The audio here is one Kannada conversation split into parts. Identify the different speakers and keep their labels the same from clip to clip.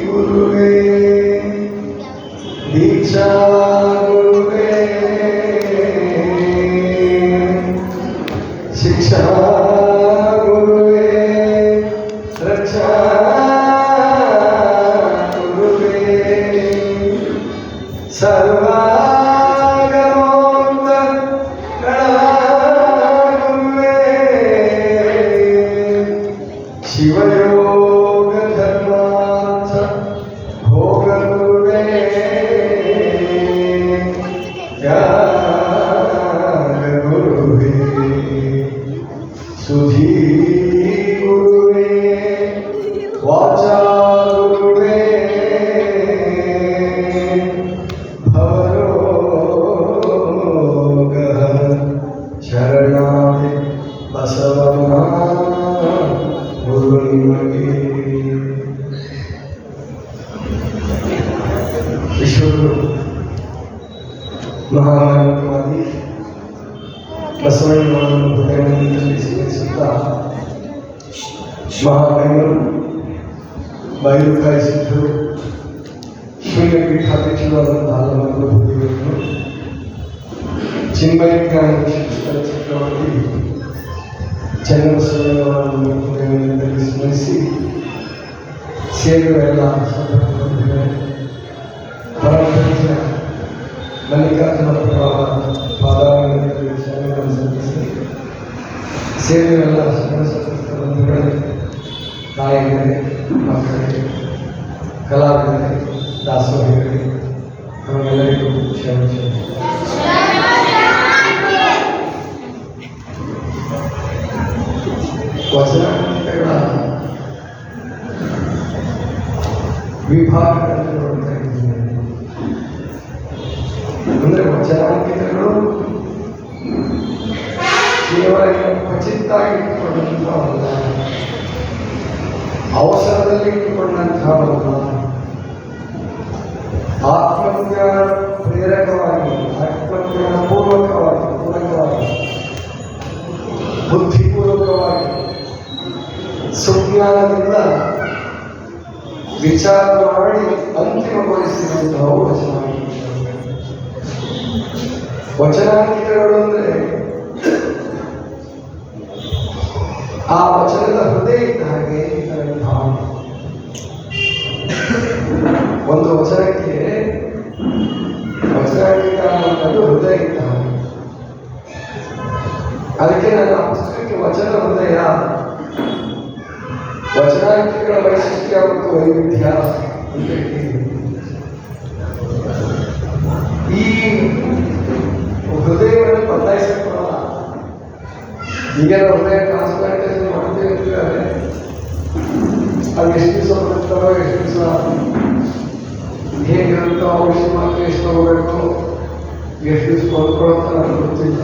Speaker 1: ಗುರುವೇ ದೀಕ್ಷಾ ಗುರುವೇ ಶಿಕ್ಷಾ ಗುರುವೇ ರಕ್ಷಾ ಗುರುವೇ ಸರ್ವಾಗಮೋಕ್ತ ಗುರುವೇ ಶಿವಯೋಗ ಧರ್ಮಾರ್ಥ ಭೋಗ ಗುರುವೇ ಜ್ಞಾನ ಗುರುವೇ ಸುಧೀ ಗುರುವೇ ವಾಚಾ ಗುರುವೇ ಭವರೋಗ ಶರಣಾದಿ ಬಸವಣ್ಣ ಗುರು ನಿಮಗೆ ವಿಶ್ವಗುರು ಮಹಾಮಾನವವಾದಿ ಬಸವಣ್ಣನವರನ್ನು ಹೃದಯದಲ್ಲಿ ಸ್ಮರಿಸುತ್ತಾ ಮಹಾಗಣ್ಯರು ಬೈರುಕಾಯಿ ಸಿದ್ಧರು ಶೂನ್ಯ ಪೀಠಾಧ್ಯಕ್ಷರಾದಂತಹ ಅನುಭೂತಿಗಳನ್ನು ಚಿನ್ಮಯಜ್ಞಾನ ಶಿಕ್ಷಕರ ಚಕ್ರವರ್ತಿ ಚನ್ನಬಸವಣ್ಣನವರನ್ನು ಹೃದಯದಲ್ಲಿ ಸ್ಮರಿಸಿ ಸೇರುವ ಎಲ್ಲ ಪರಮಪೂಜ್ಯ ಮಲ್ಲಿಕಾರ್ಜುನ ಪಾದಾರಗಳಲ್ಲಿ ಶರಣಗಳನ್ನು ಸಲ್ಲಿಸಿ ಸೇರುವ ಎಲ್ಲ ಬಂಧುಗಳೇ, ನಾಯಕರೇ, ಮಕ್ಕಳೇ, ಕಲಾವಿದರೇ, ದಾಸೋಹಿಗಳೇ, ನಮಗೆಲ್ಲರಿಗೂ ಶರಣ ವಚನಾಂಕಿತಗಳ ವಿಭಾಗದಲ್ಲಿ ನೋಡ್ತಾ ಇದ್ದೀನಿ. ಅಂದರೆ ವಚನಾಂಕಿತಗಳು ಕೇವಲ ಕ್ವಚಿತ್ತಾಗಿ ಇಟ್ಟುಕೊಂಡಂಥವಲ್ಲ, ಅವಸರದಲ್ಲಿ ಇಟ್ಟುಕೊಂಡಂಥವಲ್ಲ, ಆತ್ಮಜ್ಞಾನ ಪ್ರೇರಕವಾಗಿ, ಆತ್ಮಜ್ಞಾನ ಪೂರ್ವಕವಾಗಿ, ಬುದ್ಧಿಪೂರ್ವಕವಾಗಿ, ಸುಜ್ಞಾನದಿಂದ ವಿಚಾರ ಮಾಡಿ ಅಂತಿಮಗೊಳಿಸಿರುವಂತಹ ವಚನಾಂಕಿತಗಳು ಅಂದರೆ ಆ ವಚನದ ಹೃದಯ ಇದ್ದ ಹಾಗೆ ಭಾವನೆ. ಒಂದು ವಚನಕ್ಕೆ ವಚನಾಂಕಿತ ಅನ್ನೋದು ಹೃದಯ ಇದ್ದ ಹಾಗೆ. ಅದಕ್ಕೆ ನನ್ನ ಪುಸ್ತಕಕ್ಕೆ ವಚನ ಹೃದಯ, ವಚನಾಂಕಿಗಳ ವೈಶಿಷ್ಟ್ಯ ಮತ್ತು ವೈವಿಧ್ಯ ಅಂತ ಹೇಳ್ತೀವಿ. ಈ ಹೃದಯವನ್ನು ಬದಲಾಯಿಸಿಕೊಳ್ಳಲ್ಲ. ಈಗ ನಾವು ಹೃದಯ ಟ್ರಾನ್ಸ್ಪ್ಲಾಂಟೇಷನ್ ಮಾಡ್ತೇವೆ ಅಂತಿದ್ದಾರೆ, ಅದು ಎಷ್ಟು ದಿವಸ ಬರುತ್ತೋ, ಎಷ್ಟು ದಿವಸ ಹೇಗಿರುತ್ತೋ, ಔಷಧಿ ಮಾತ್ರ ಎಷ್ಟು ತಗೋಬೇಕು, ಎಷ್ಟು ದಿವಸ ಕೊಂಡ್ಕೊಳುತ್ತೋ ನನಗೆ ಗೊತ್ತಿಲ್ಲ.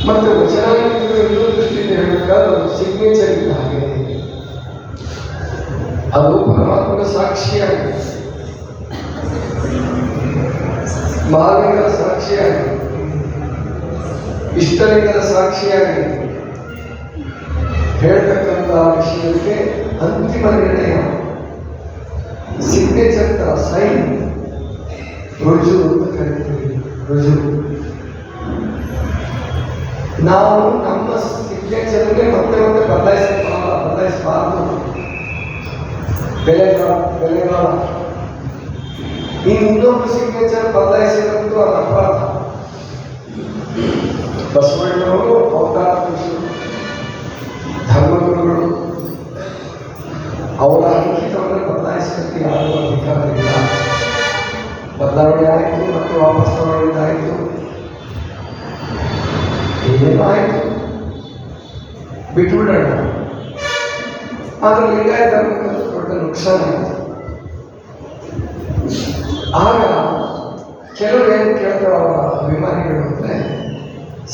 Speaker 1: ಮತ್ತೆ ವಚನಾಂಕಿಗಳು ಇನ್ನೊಂದು ದೃಷ್ಟಿಯಿಂದ ಹೇಳಬೇಕಾದ್ರೆ ಅದು ಸಿಗ್ನೇಚರ್ ಇದ್ದ ಹಾಗೆ, ಅದು ಪರಮಾತ್ಮನ ಸಾಕ್ಷಿಯಾಗಿ, ಮಹಾಲಿಂಗದ ಸಾಕ್ಷಿಯಾಗಿ, ಇಷ್ಟಲಿಂಗದ ಸಾಕ್ಷಿಯಾಗಿ ಹೇಳ್ತಕ್ಕಂಥ ವಿಷಯಕ್ಕೆ ಅಂತಿಮ ನಿರ್ಣಯ, ಸಿಗ್ನೇಚರ್ ತರ ಸೈನ್, ರುಜು ಅಂತ ಕರೀತೀವಿ. ರುಜು ನಾವು ನಮ್ಮ ಸಿಗ್ನೇಚರ್ಗೆ ಮತ್ತೆ ಬದಲಾಯಿಸಬಾರದು. ಬೆಲೆಗಾರ ಇನ್ನೊಂದು ಸಿಗ್ನೇಚರ್ ಬದಲಾಯಿಸಿದಂತೂ ಅದು ಅಪರಾಧ. ಬಸವಣ್ಣವರು ಅವತಾರ ಪುರುಷರು, ಧರ್ಮಗುರುಗಳು, ಅವರ ಅಂಕಿತವನ್ನು ಬದಲಾಯಿಸಲಿಕ್ಕೆ ಯಾರೂ ಅಧಿಕಾರ ಇಲ್ಲ. ಬದಲಾವಣೆ ಆಯಿತು, ಮತ್ತೆ ವಾಪಸ್ ತಗೊಂಡಿದ್ದಾಯಿತು, ಏನೇನಾಯಿತು ಬಿಟ್ಟುಬಿಡೋಣ. ಆದರೆ ಲಿಂಗಾಯತ ಧರ್ಮಕ್ಕೆ ದೊಡ್ಡ ನುಕ್ಸಾನ ಆಯಿತು. ಆಗ ಕೆಲವರು ಏನು ಕೇಳ್ತಾರೆ ಅವರ ಅಭಿಮಾನಿಗಳು ಅಂದರೆ,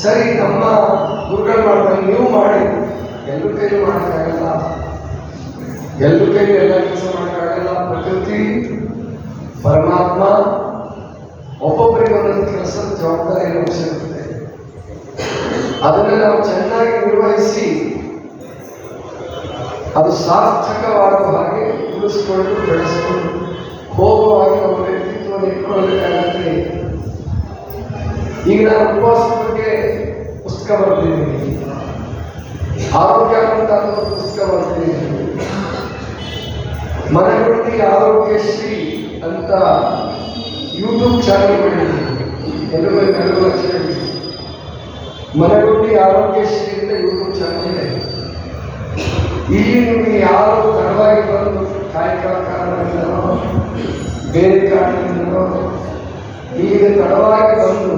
Speaker 1: ಸರಿ ನಮ್ಮ ಗುರುಗಳು ಮಾಡ್ತಾರೆ, ನೀವು ಮಾಡಿ. ಎಲ್ಲರ ಕೈಲಿ ಮಾಡೋಕ್ಕಾಗಲ್ಲ, ಎಲ್ಲರ ಕೈಲಿ ಎಲ್ಲ ಕೆಲಸ ಮಾಡೋಕ್ಕಾಗಲ್ಲ. ಪ್ರಕೃತಿ ಪರಮಾತ್ಮ ಒಬ್ಬೊಬ್ಬರಿಗೆ ಒಂದೊಂದು ಕೆಲಸದ ಜವಾಬ್ದಾರಿಯನ್ನು ವಹಿಸಿರುತ್ತದೆ. ಅದನ್ನು ನಾವು ಚೆನ್ನಾಗಿ ನಿರ್ವಹಿಸಿ ಅದು ಸಾರ್ಥಕವಾಗುವ ಹಾಗೆ ಉಳಿಸ್ಕೊಂಡು ಬೆಳೆಸ್ಕೊಂಡು ಹೋಗುವ ಹಾಗೆ ನಮ್ಮ ವ್ಯಕ್ತಿತ್ವವನ್ನು ಇಟ್ಕೊಳ್ಬೇಕಾಗತ್ತೆ. ಈಗ ನಾನು ಉಪವಾಸದ ಬಗ್ಗೆ ಪುಸ್ತಕ ಬರೆದಿದ್ದೀನಿ, ಆರೋಗ್ಯ ಅಂತ ಪುಸ್ತಕ ಬರೆದಿದ್ದೀನಿ, ಮನೆಗುಂಡಿ ಆರೋಗ್ಯಶ್ರೀ ಅಂತ ಯೂಟ್ಯೂಬ್ ಚಾನಲ್ ಮಾಡಿದ್ದೀನಿ. ಎಲ್ಲರೂ ಲಕ್ಷ ಮನೆಗುಂಡಿ ಆರೋಗ್ಯಶ್ರೀ ಅಂತ ಯೂಟ್ಯೂಬ್ ಚಾನಲ್ ಇದೆ. ಇಲ್ಲಿ ನಿಮಗೆ ಯಾರು ತಡವಾಗಿ ಬಂದು ಕಾಯಿಕ ಕಾರಣದಿಂದನೋ ಬೇರೆ ಕಾರಣದಿಂದನೋ ಈಗ ತಡವಾಗಿ ಬಂದು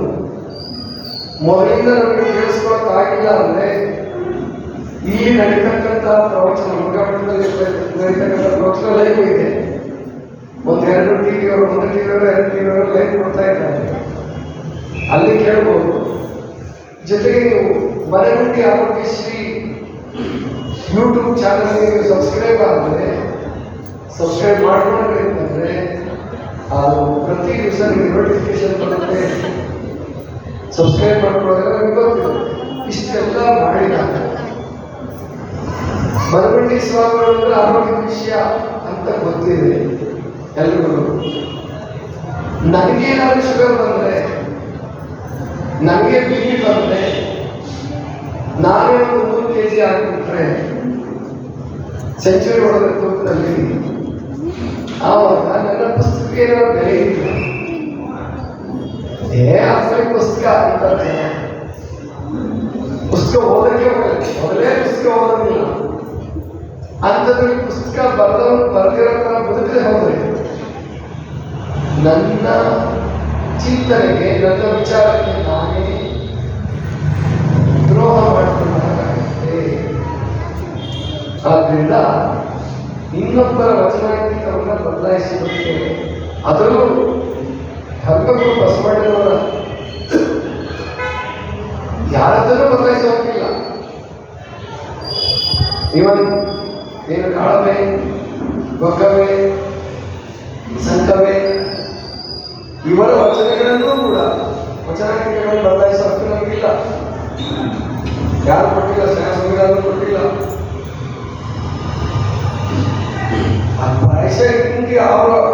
Speaker 1: ಮೊದಲಿಂದ ನಮಗೆ ಕೇಳಿಸ್ಕೊಳಕ್ಕಾಗಿಲ್ಲ ಅಂದರೆ ಇಲ್ಲಿ ನಡೀತಕ್ಕಂಥ ಪ್ರವಚನ ಮುರುಘಾಮಠದಲ್ಲಿ ನಡೀತಕ್ಕಂಥ ಪ್ರವಚನ ಲೈವ್ ಇದೆ. ಒಂದೆರಡು ಟಿವಿಯವರು 1 ಟಿವಿಯವರು 2 ಟಿವಿಯವರು ಲೈವ್ ಕೊಡ್ತಾ ಇದ್ದಾರೆ, ಅಲ್ಲಿ ಕೇಳ್ಬೋದು. ಜೊತೆಗೆ ನೀವು ಮನೆಗುಂಡಿ ಆರೋಗ್ಯಶ್ರೀ ಯೂಟ್ಯೂಬ್ ಚಾನಲ್ಗೆ ಸಬ್ಸ್ಕ್ರೈಬ್ ಆದರೆ ಸಬ್ಸ್ಕ್ರೈಬ್ ಮಾಡ್ಕೊಂಡ್ರೆ ಅದು ಪ್ರತಿ ದಿವಸ ನಿಮಗೆ ನೋಟಿಫಿಕೇಶನ್ ಬರುತ್ತೆ. ಸಬ್ಸ್ಕ್ರೈಬ್ ಮಾಡ್ಕೊಳ್ಳೋದ್ರೆ ನಮಗೆ ಗೊತ್ತಿದೆ. ಇಷ್ಟೆಲ್ಲ ಮಾಡಿದಾಗ ಮನೆಗುಂಡಿ ಸ್ವಾಮಿಗಳು ಆರೋಗ್ಯ ವಿಷಯ ಅಂತ ಗೊತ್ತಿದೆ ಎಲ್ರಿಗೂ. ನನಗೇನಾದ್ರೂ ಶುಗರ್ ಬಂದರೆ, ನನಗೆ BP ಬಂದರೆ, ನಾನೇ ಒಂದು 3 kg ಆಗಿಬಿಟ್ರೆ ಸೆಂಚುರಿ ಹೊಡೆದ ತೂಕದಲ್ಲಿ, ಆವಾಗ ನನ್ನ ಪುಸ್ತಕಕ್ಕೆ ಏನೋ ಬೆಲೆ ಇಲ್ಲ. ಅಸಲಿ ಪುಸ್ತಕ ಅಂತಾರೆ, ಪುಸ್ತಕ ಓದಕ್ಕೆ ಮೊದಲೇ ಪುಸ್ತಕ ಓದೋದಿಲ್ಲ ಅಂಥದ್ರಲ್ಲಿ ಪುಸ್ತಕ ಬರೆದಿರೋ ಥರ ಬದುಕದೆ ಹೋದ್ರೆ ನನ್ನ ಚಿಂತನೆಗೆ, ನನ್ನ ವಿಚಾರಕ್ಕೆ ನಾನೇ ದ್ರೋಹ ಮಾಡಿಕೊಂಡಾಗುತ್ತೆ. ಆದ್ದರಿಂದ ಇನ್ನೊಬ್ಬರ ವಚನಾಂಕಿತವನ್ನು ಬದಲಾಯಿಸಲಿಕ್ಕೆ, ಅದರಲ್ಲೂ ಧರ್ಮಗುರು ಬಸವಣ್ಣನವರ ಯಾರದನ್ನು ಬದಲಾಯಿಸೋಕಿಲ್ಲ. ಇವನ್ ಏನು ಕಾಳವೆ, ಗೊಗ್ಗವೆ, ಸಂಕವೆ ಇವರ ವಚನಗಳನ್ನೂ ಕೂಡ ವಚನಾಂಕಿತಗಳನ್ನು ಬದಲಾಯಿಸೋ ಹಕ್ಕು ನಮಗಿಲ್ಲ. ಯಾರು ಕೊಟ್ಟಿಲ್ಲ, ಸಂವಿಧಾನ ಕೊಟ್ಟಿಲ್ಲ. ಪ್ರಾಯಶಃ ನಿಮಗೆ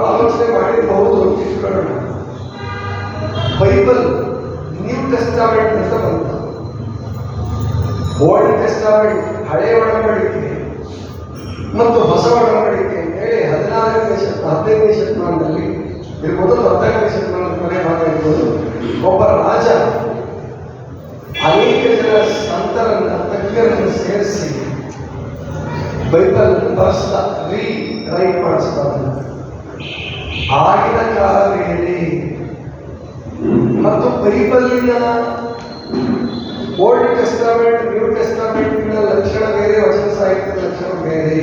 Speaker 1: ಆಲೋಚನೆ ಮಾಡಿರಬಹುದು. ಇಟ್ಕೊಳ್ಳೋಣ, ಬೈಬಲ್ ನ್ಯೂ ಟೆಸ್ಟಾಮೆಂಟ್ ಅಂತ ಬಂತು. ಓಲ್ಡ್ ಟೆಸ್ಟಾಮೆಂಟ್ ಹಳೆಯ ಒಡಂಬಡಿಕೆ ಮತ್ತು ಹೊಸ ಒಡಂಬಡಿಕೆ ಅಂತ ಹೇಳಿ 15ನೇ ಶತಮಾನದಲ್ಲಿ ಇರ್ಬೋದು, 14ನೇ ಶತಮಾನದ ಕೊನೆ ಭಾಗ ಇರ್ಬೋದು, ಒಬ್ಬ ರಾಜ ಅನೇಕ ಜನ ಸಂತರನ್ನ ತಜ್ಞರನ್ನು ಸೇರಿಸಿ ಬೈಬಲ್ ರೈಟ್ ಮಾಡಿಸ್ತಾರೆ. ಆಗಿನ ಕಾಲದಲ್ಲಿ ಮತ್ತು ಬೈಬಲ್ಲಿನ ಓಲ್ಡ್ ಟೆಸ್ಟಾಮೆಂಟ್ ನ್ಯೂ ಟೆಸ್ಟಾಮೆಂಟಿನ ಲಕ್ಷಣ ಬೇರೆ, ವಚನ ಸಾಹಿತ್ಯದ ಲಕ್ಷಣ ಬೇರೆ.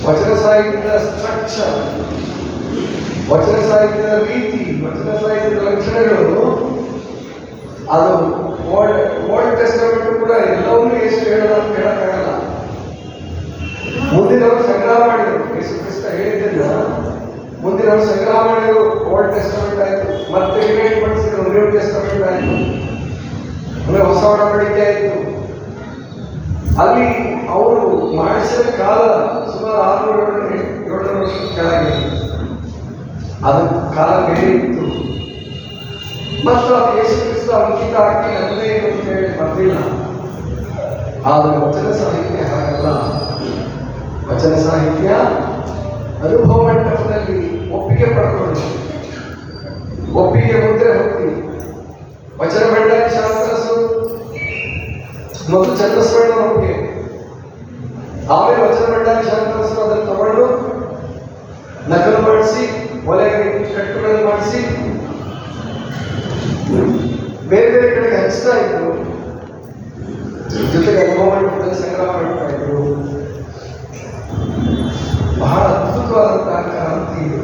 Speaker 1: ವಚನ ಸಾಹಿತ್ಯದ ಸ್ಟ್ರಕ್ಚರ್, ವಚನ ಸಾಹಿತ್ಯದ ರೀತಿ, ವಚನ ಸಾಹಿತ್ಯದ ಲಕ್ಷಣಗಳು ಅದು ಓಲ್ಡ್ ಟೆಸ್ಟಾಮೆಂಟ್ ಕೂಡ ಎಲ್ಲವನ್ನೂ ಎಷ್ಟು ಹೇಳಕ್ಕಾಗಲ್ಲ. ಮುಂದಿನವರು ಸಂಗ್ರಹ ಮಾಡಿದರು, ಯೇಸು ಕ್ರಿಸ್ತ ಹೇಳಿದ್ದನ್ನ ಮುಂದಿನವರು ಸಂಗ್ರಹ ಮಾಡಿದರು. ಓಲ್ಡ್ ಟೆಸ್ಟಾಮೆಂಟ್ ಆಯಿತು, ಮತ್ತೆ ಡಿಬೇಟ್ ಮಾಡಿಸಿದ್ರು, ನ್ಯೂ ಟೆಸ್ಟಾಮೆಂಟ್ ಆಯಿತು, ಅಂದ್ರೆ ಹೊಸ ಒಡಂಬಡಿಕೆ ಆಯಿತು. ಅಲ್ಲಿ ಅವರು ಮಾಡಿಸಿದ ಕಾಲ ಸುಮಾರು 600-700 ವರ್ಷದ ಕೆಳಗೆ. ಅದು ಕಾಲ ಬೇರೆ ಇತ್ತು. ಮತ್ತು ಆ ಯೇಸು ಕ್ರಿಸ್ತ ಅಂಕಿತ ಹಾಕಿ ನನ್ನದೇ ಅಂತ ಹೇಳಿ ಬರ್ತಿಲ್ಲ. ಆದರೆ ವಚನ ಸಾಹಿತ್ಯ ಹಾಗಲ್ಲ. ವಚನ ಸಾಹಿತ್ಯ ಅನುಭವ ಮಂಟಪದಲ್ಲಿ ಒಪ್ಪಿಗೆ ಪಡ್ಕೊಂಡು, ಒಪ್ಪಿಗೆ ಮುದ್ರೆ ಹೊತ್ತಿ ವಚನ ಮಂಡಳಿ ಶಾಸ್ತ್ರಸು ಮತ್ತು ಚನ್ನಸ್ವರ್ಣ ಒಪ್ಪಿಗೆ, ಆಮೇಲೆ ವಚನ ಮಂಡಳಿ ಶಾಸ್ತ್ರಸು ಅದನ್ನು ತಗೊಂಡು ನಕಲು ಮಾಡಿಸಿ, ಒಲೆಗೆ ಕಟ್ಟುಗಳನ್ನು ಮಾಡಿಸಿ ಬೇರೆ ಬೇರೆ ಕಡೆಗೆ ಹಂಚ್ತಾ ಇದ್ರು. ಜೊತೆಗೆ ಅನುಭವ ಮಂಟಪದಲ್ಲಿ ಸಂಗ್ರಹ ಮಾಡ್ತಾ ಇದ್ರು. ಬಹಳ ಅದ್ಭುತವಾದಂತಹ ಕ್ರಾಂತಿ ಇದು,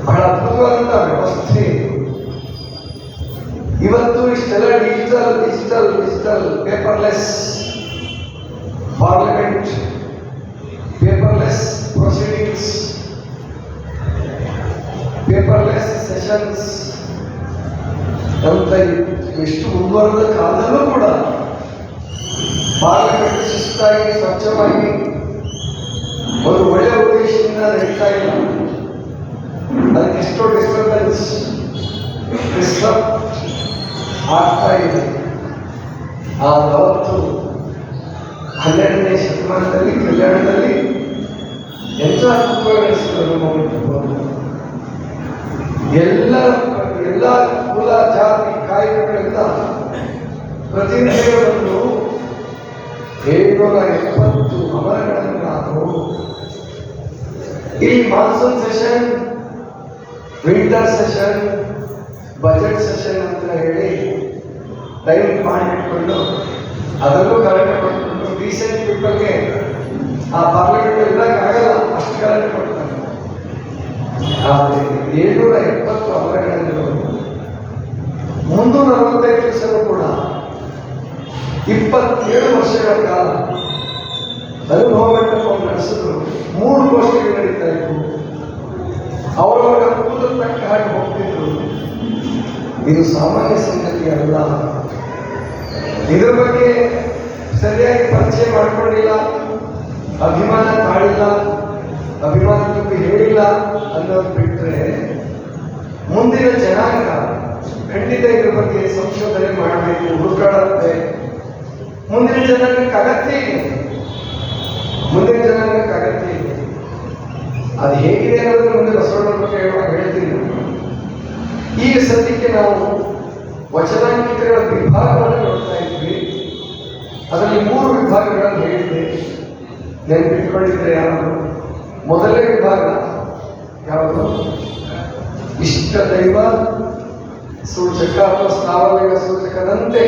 Speaker 1: ಬಹಳ ಅದ್ಭುತವಾದಂತಹ ವ್ಯವಸ್ಥೆ ಇದು. ಇವತ್ತು ಇಷ್ಟೆಲ್ಲ digital paperless parliament, paperless proceedings, paperless sessions ಅಂತ ಎಷ್ಟು ಮುಂದುವರೆದ ಕಾಲದಲ್ಲೂ ಕೂಡ ಪಾರ್ಲಿಮೆಂಟ್ ಶಿಸ್ತಾಗಿ ಸ್ವಚ್ಛವಾಗಿ ಒಂದು ಒಳ್ಳೆಯ ಉದ್ದೇಶದಿಂದ ನಡೀತಾ ಇಲ್ಲ. ಅದಕ್ಕೆ ಎಷ್ಟೋ ಡಿಸ್ಟರ್ಬೆನ್ಸ್ ಆಗ್ತಾ ಇದೆ. ಅವತ್ತು 12ನೇ ಶತಮಾನದಲ್ಲಿ ಕಲ್ಯಾಣದಲ್ಲಿ ಎಂಥ ಅದ್ಭುತಗಳಿಸಿದರು. ಎಲ್ಲ ಕುಲ ಜಾತಿ ಕಾಯಕಗಳಿಂದ ಪ್ರತಿನಿಧಿಗಳನ್ನು 770 ಅಮರಗಳನ್ನಾದವು. ಈ monsoon session, winter session, budget session ಅಂತ ಹೇಳಿ ಟೈಮ್ ಮಾಡಿಟ್ಕೊಂಡು ಅದರಲ್ಲೂ ಕರೆಕ್ಟ್ ಕೊಟ್ಕೊಂಡು ರೀಸೆಂಟ್ ಪೀಪಲ್ಗೆ ಆ ಪಾರ್ಲಿಮೆಂಟ್ ಇರೋಕ್ಕಾಗಲ್ಲ, ಅಷ್ಟು ಕರೆಕ್ಟ್ ಕೊಡ್ತಾರೆ. ಆದರೆ 770 ಅಮರಗಳಿರೋದು 345 ದಿವಸವೂ ಕೂಡ 27 ವರ್ಷಗಳ ಕಾಲ ಅನುಭವ ಮಂಟಪವನ್ನು ನಡೆಸಿದ್ರು. 3 ಗೋಷ್ಠಿಗಳು ನಡೀತಾ ಇತ್ತು. ಅವರವರ ಕೂದಲು ತಕ್ಕ ಹಾಗೆ ಹೋಗ್ತಿದ್ರು. ಇದು ಸಾಮಾನ್ಯ ಸಂಗತಿ ಅಲ್ಲ. ಇದ್ರ ಬಗ್ಗೆ ಸರಿಯಾಗಿ ಪರಿಚಯ ಮಾಡಿಕೊಂಡಿಲ್ಲ, ಅಭಿಮಾನ ತಾಳಿಲ್ಲ, ಅಭಿಮಾನ ಬಗ್ಗೆ ಹೇಳಿಲ್ಲ ಅನ್ನೋದು ಬಿಟ್ಟರೆ ಮುಂದಿನ ಜನಾಂಗ ಖಂಡಿತ ಇದ್ರ ಬಗ್ಗೆ ಸಂಶೋಧನೆ ಮಾಡಬೇಕು, ಹುಡುಕಾಡುತ್ತೆ. ಮುಂದಿನ ಜನಾಂಗಕ್ಕೆ ಅಗತ್ಯ ಇದೆ. ಅದು ಹೇಗಿದೆ ಅನ್ನೋದನ್ನು ಮುಂದೆ ಬಸವಣ್ಣನ ಬಗ್ಗೆ ಹೇಳುವಾಗ ಹೇಳ್ತೀನಿ. ಈಗ ಸದ್ಯಕ್ಕೆ ನಾವು ವಚನಾಂಕಿತಗಳ ವಿಭಾಗವನ್ನು ನೋಡ್ತಾ ಇದ್ವಿ. ಅದರಲ್ಲಿ 3 ವಿಭಾಗಗಳನ್ನು ಹೇಳಿದ್ದೆ, ನೆನಪಿಟ್ಕೊಂಡಿದ್ರೆ ಯಾವುದು? ಮೊದಲನೇ ವಿಭಾಗ ಯಾವುದು? ಇಷ್ಟ ದೈವ ಸೂಚಕ ಅಥವಾ ಸ್ಥಾವಲಿಂಗ ಸೂಚಕದಂತೆ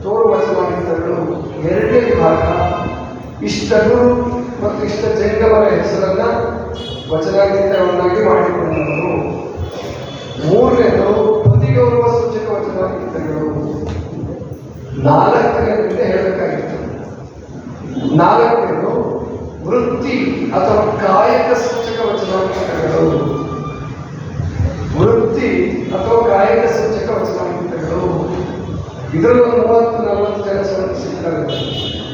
Speaker 1: ತೋರುವ ವಚನಾಂಕಿತಗಳು. 2ನೇ ವಿಭಾಗ ಇಷ್ಟ ಗುರು ಮತ್ತು ಇಷ್ಟ ಜಂಗಮರ ಹೆಸರನ್ನ ವಚನಾಂಕಿತವನ್ನಾಗಿ ಮಾಡಿಕೊಂಡವರು. 3ನೇದು ಪತಿಗೌರವ ಸೂಚಕ ವಚನಾಂಕಿತಗಳು. 4ನೇದರಿಂದ ಹೇಳಬೇಕಾಗಿತ್ತು. 4ನೇದು ವೃತ್ತಿ ಅಥವಾ ಕಾಯಕ ಸೂಚಕ ವಚನಾಂಕಿತಗಳು. ಇದರಲ್ಲೂ 30-40 ಜನ ಸಂಬಂಧಿಸಿದ್ದಾರೆ,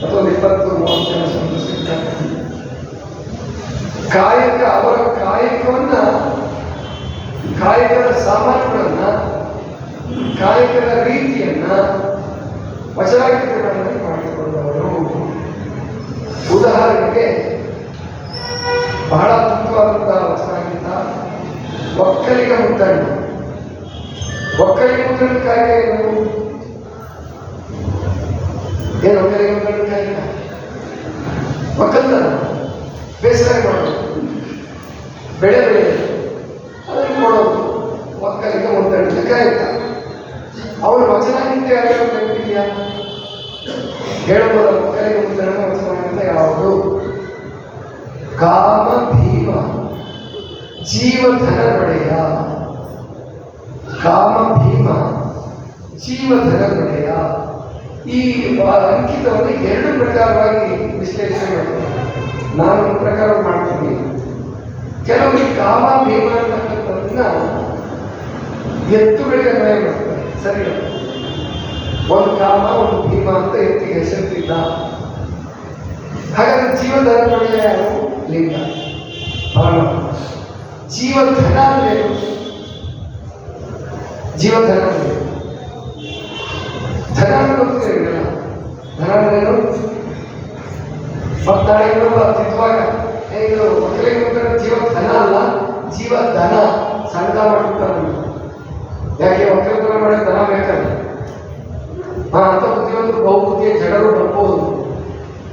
Speaker 1: ಅಥವಾ 20-30 ಜನ ಸಂಬಂಧಿಸಿದ್ದಾರೆ. ಕಾಯಕ, ಅವರ ಕಾಯಕವನ್ನ, ಕಾಯಕದ ಸಾಮರ್ಥ್ಯವನ್ನ, ಕಾಯಕದ ರೀತಿಯನ್ನ ವಚನಾಂಕಿತಗಳನ್ನು ಮಾಡಿಕೊಂಡವರು. ಉದಾಹರಣೆಗೆ ಬಹಳ ಮುಖ್ಯವಾದಂತಹ ವಚನಾಂಕಿತ ಒಕ್ಕಲಿಗ ಮುದ್ದಣ್ಣ. ಒಕ್ಕಲಿಗ ಮುದ್ದಣ್ಣ ಕಾಯಕ ಏನು? ಒಕ್ಕಲಿಗ ಮುದ್ದಣ್ಣ ಕಾಯಕ ಒಕ್ಕಲ್ತನ, ಬೇಸಾಯ ಮಾಡೋದು, ಬೆಳೆ ಬೆಳೆಯೋದು, ಅದನ್ನು ಕೊಡೋದು ಒಕ್ಕಲಿಗ ಮುದ್ದಣ್ಣ ಕಾಯಕ. ಅವನು ವಚನಾಂಕಿತ ಯಾರು ನೆನಪಿದೆಯಾ? ಹೇಳಬಹುದು. ಒಕ್ಕಲಿಗ ಮುದ್ದಣ್ಣ ವಚನಾಂಕಿತ ಯಾವುದು? ಕಾಮ ಭೀಮ ಜೀವಧನ ಒಡೆಯ. ಕಾಮ ಭೀಮ ಜೀವಧನ ಒಡೆಯ. ಈ ಅಂಕಿತವನ್ನು 2 ಪ್ರಕಾರವಾಗಿ ವಿಶ್ಲೇಷಣೆ ಮಾಡ್ತೀನಿ. ನಾನು ಒಂದು ಪ್ರಕಾರ ಮಾಡ್ತೀನಿ. ಕೆಲವು ಕಾಮ ಭೀಮ ಅಂತಕ್ಕಂಥದ್ದನ್ನ ಎತ್ತುಗಳಿಗೆ ಅನ್ವಯ ಮಾಡ್ತಾರೆ. ಸರಿ, ಒಂದು ಕಾಮ ಒಂದು ಭೀಮ ಅಂತ ಎತ್ತಿಗೆ ಹೆಸರಿದ್ದ. ಹಾಗಾದ್ರೆ ಜೀವಧನ ಒಡೆಯ ಯಾರು? ಲಿಂಗ. ಜೀವಧನ ಅಂದ್ರೇನು? ಜೀವಧನ ಧನ ಗೊತ್ತಿರಲಿಲ್ಲ. ಧನ ಅಂದ್ರೇನು? ಮತ್ತು ನಾಳೆ ಇನ್ನೊಬ್ಬ ತಿದ್ದುವಾಗ ಇದು ಒಕ್ಕಲಿಗ ಜೀವಧನ ಅಲ್ಲ, ಜೀವಧನ ಸಣ್ಣ ಮಾಡ್ಬಿಡ್ತಾರೆ. ಯಾಕೆ ಒಕ್ಕಲಿಗರ ಮಾಡಿ ದನ ಬೇಕಲ್ಲ, ಅಂತ ಪ್ರತಿಯೊಂದು ಬಹುಬುದ್ಧಿಯ ಜಡರು ಬರ್ಬೋದು.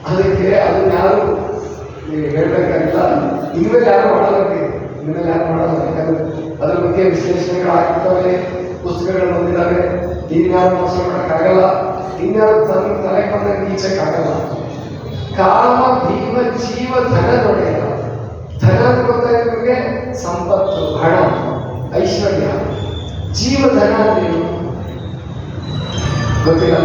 Speaker 1: ಅದಕ್ಕೆ ಅದನ್ನ ಯಾರು ಹೇಳ್ಬೇಕಾಗಿಲ್ಲ. ಇನ್ಮೇಲೆ ಯಾರು ಮಾಡಲ್ಲ, ಇನ್ಮೇಲೆ ಯಾರು ಮಾಡಲ್ಲ. ಯಾಕಂದ್ರೆ ಅದ್ರ ಬಗ್ಗೆ ವಿಶ್ಲೇಷಣೆಗಳಾಗಿರ್ತವೆ, ಪುಸ್ತಕಗಳು ಬಂದಿದ್ದಾವೆ. ಇನ್ಯಾರು ಮೋಸ ಮಾಡೋಕ್ಕಾಗಲ್ಲ, ಇನ್ಯಾರು ತಲೆ ಬಂದಾಗ ಈಚಕ್ಕಾಗಲ್ಲ. ಕಾಮ ಭೀಮ ಜೀವಧನ ಒಡೆಯ. ಧನ ಗೊತ್ತಾಯ್ತು ನಿಮಗೆ? ಸಂಪತ್ತು, ಹಣ, ಐಶ್ವರ್ಯ. ಜೀವಧನ ಅಂದ್ರೇನು ಗೊತ್ತಿಲ್ಲ.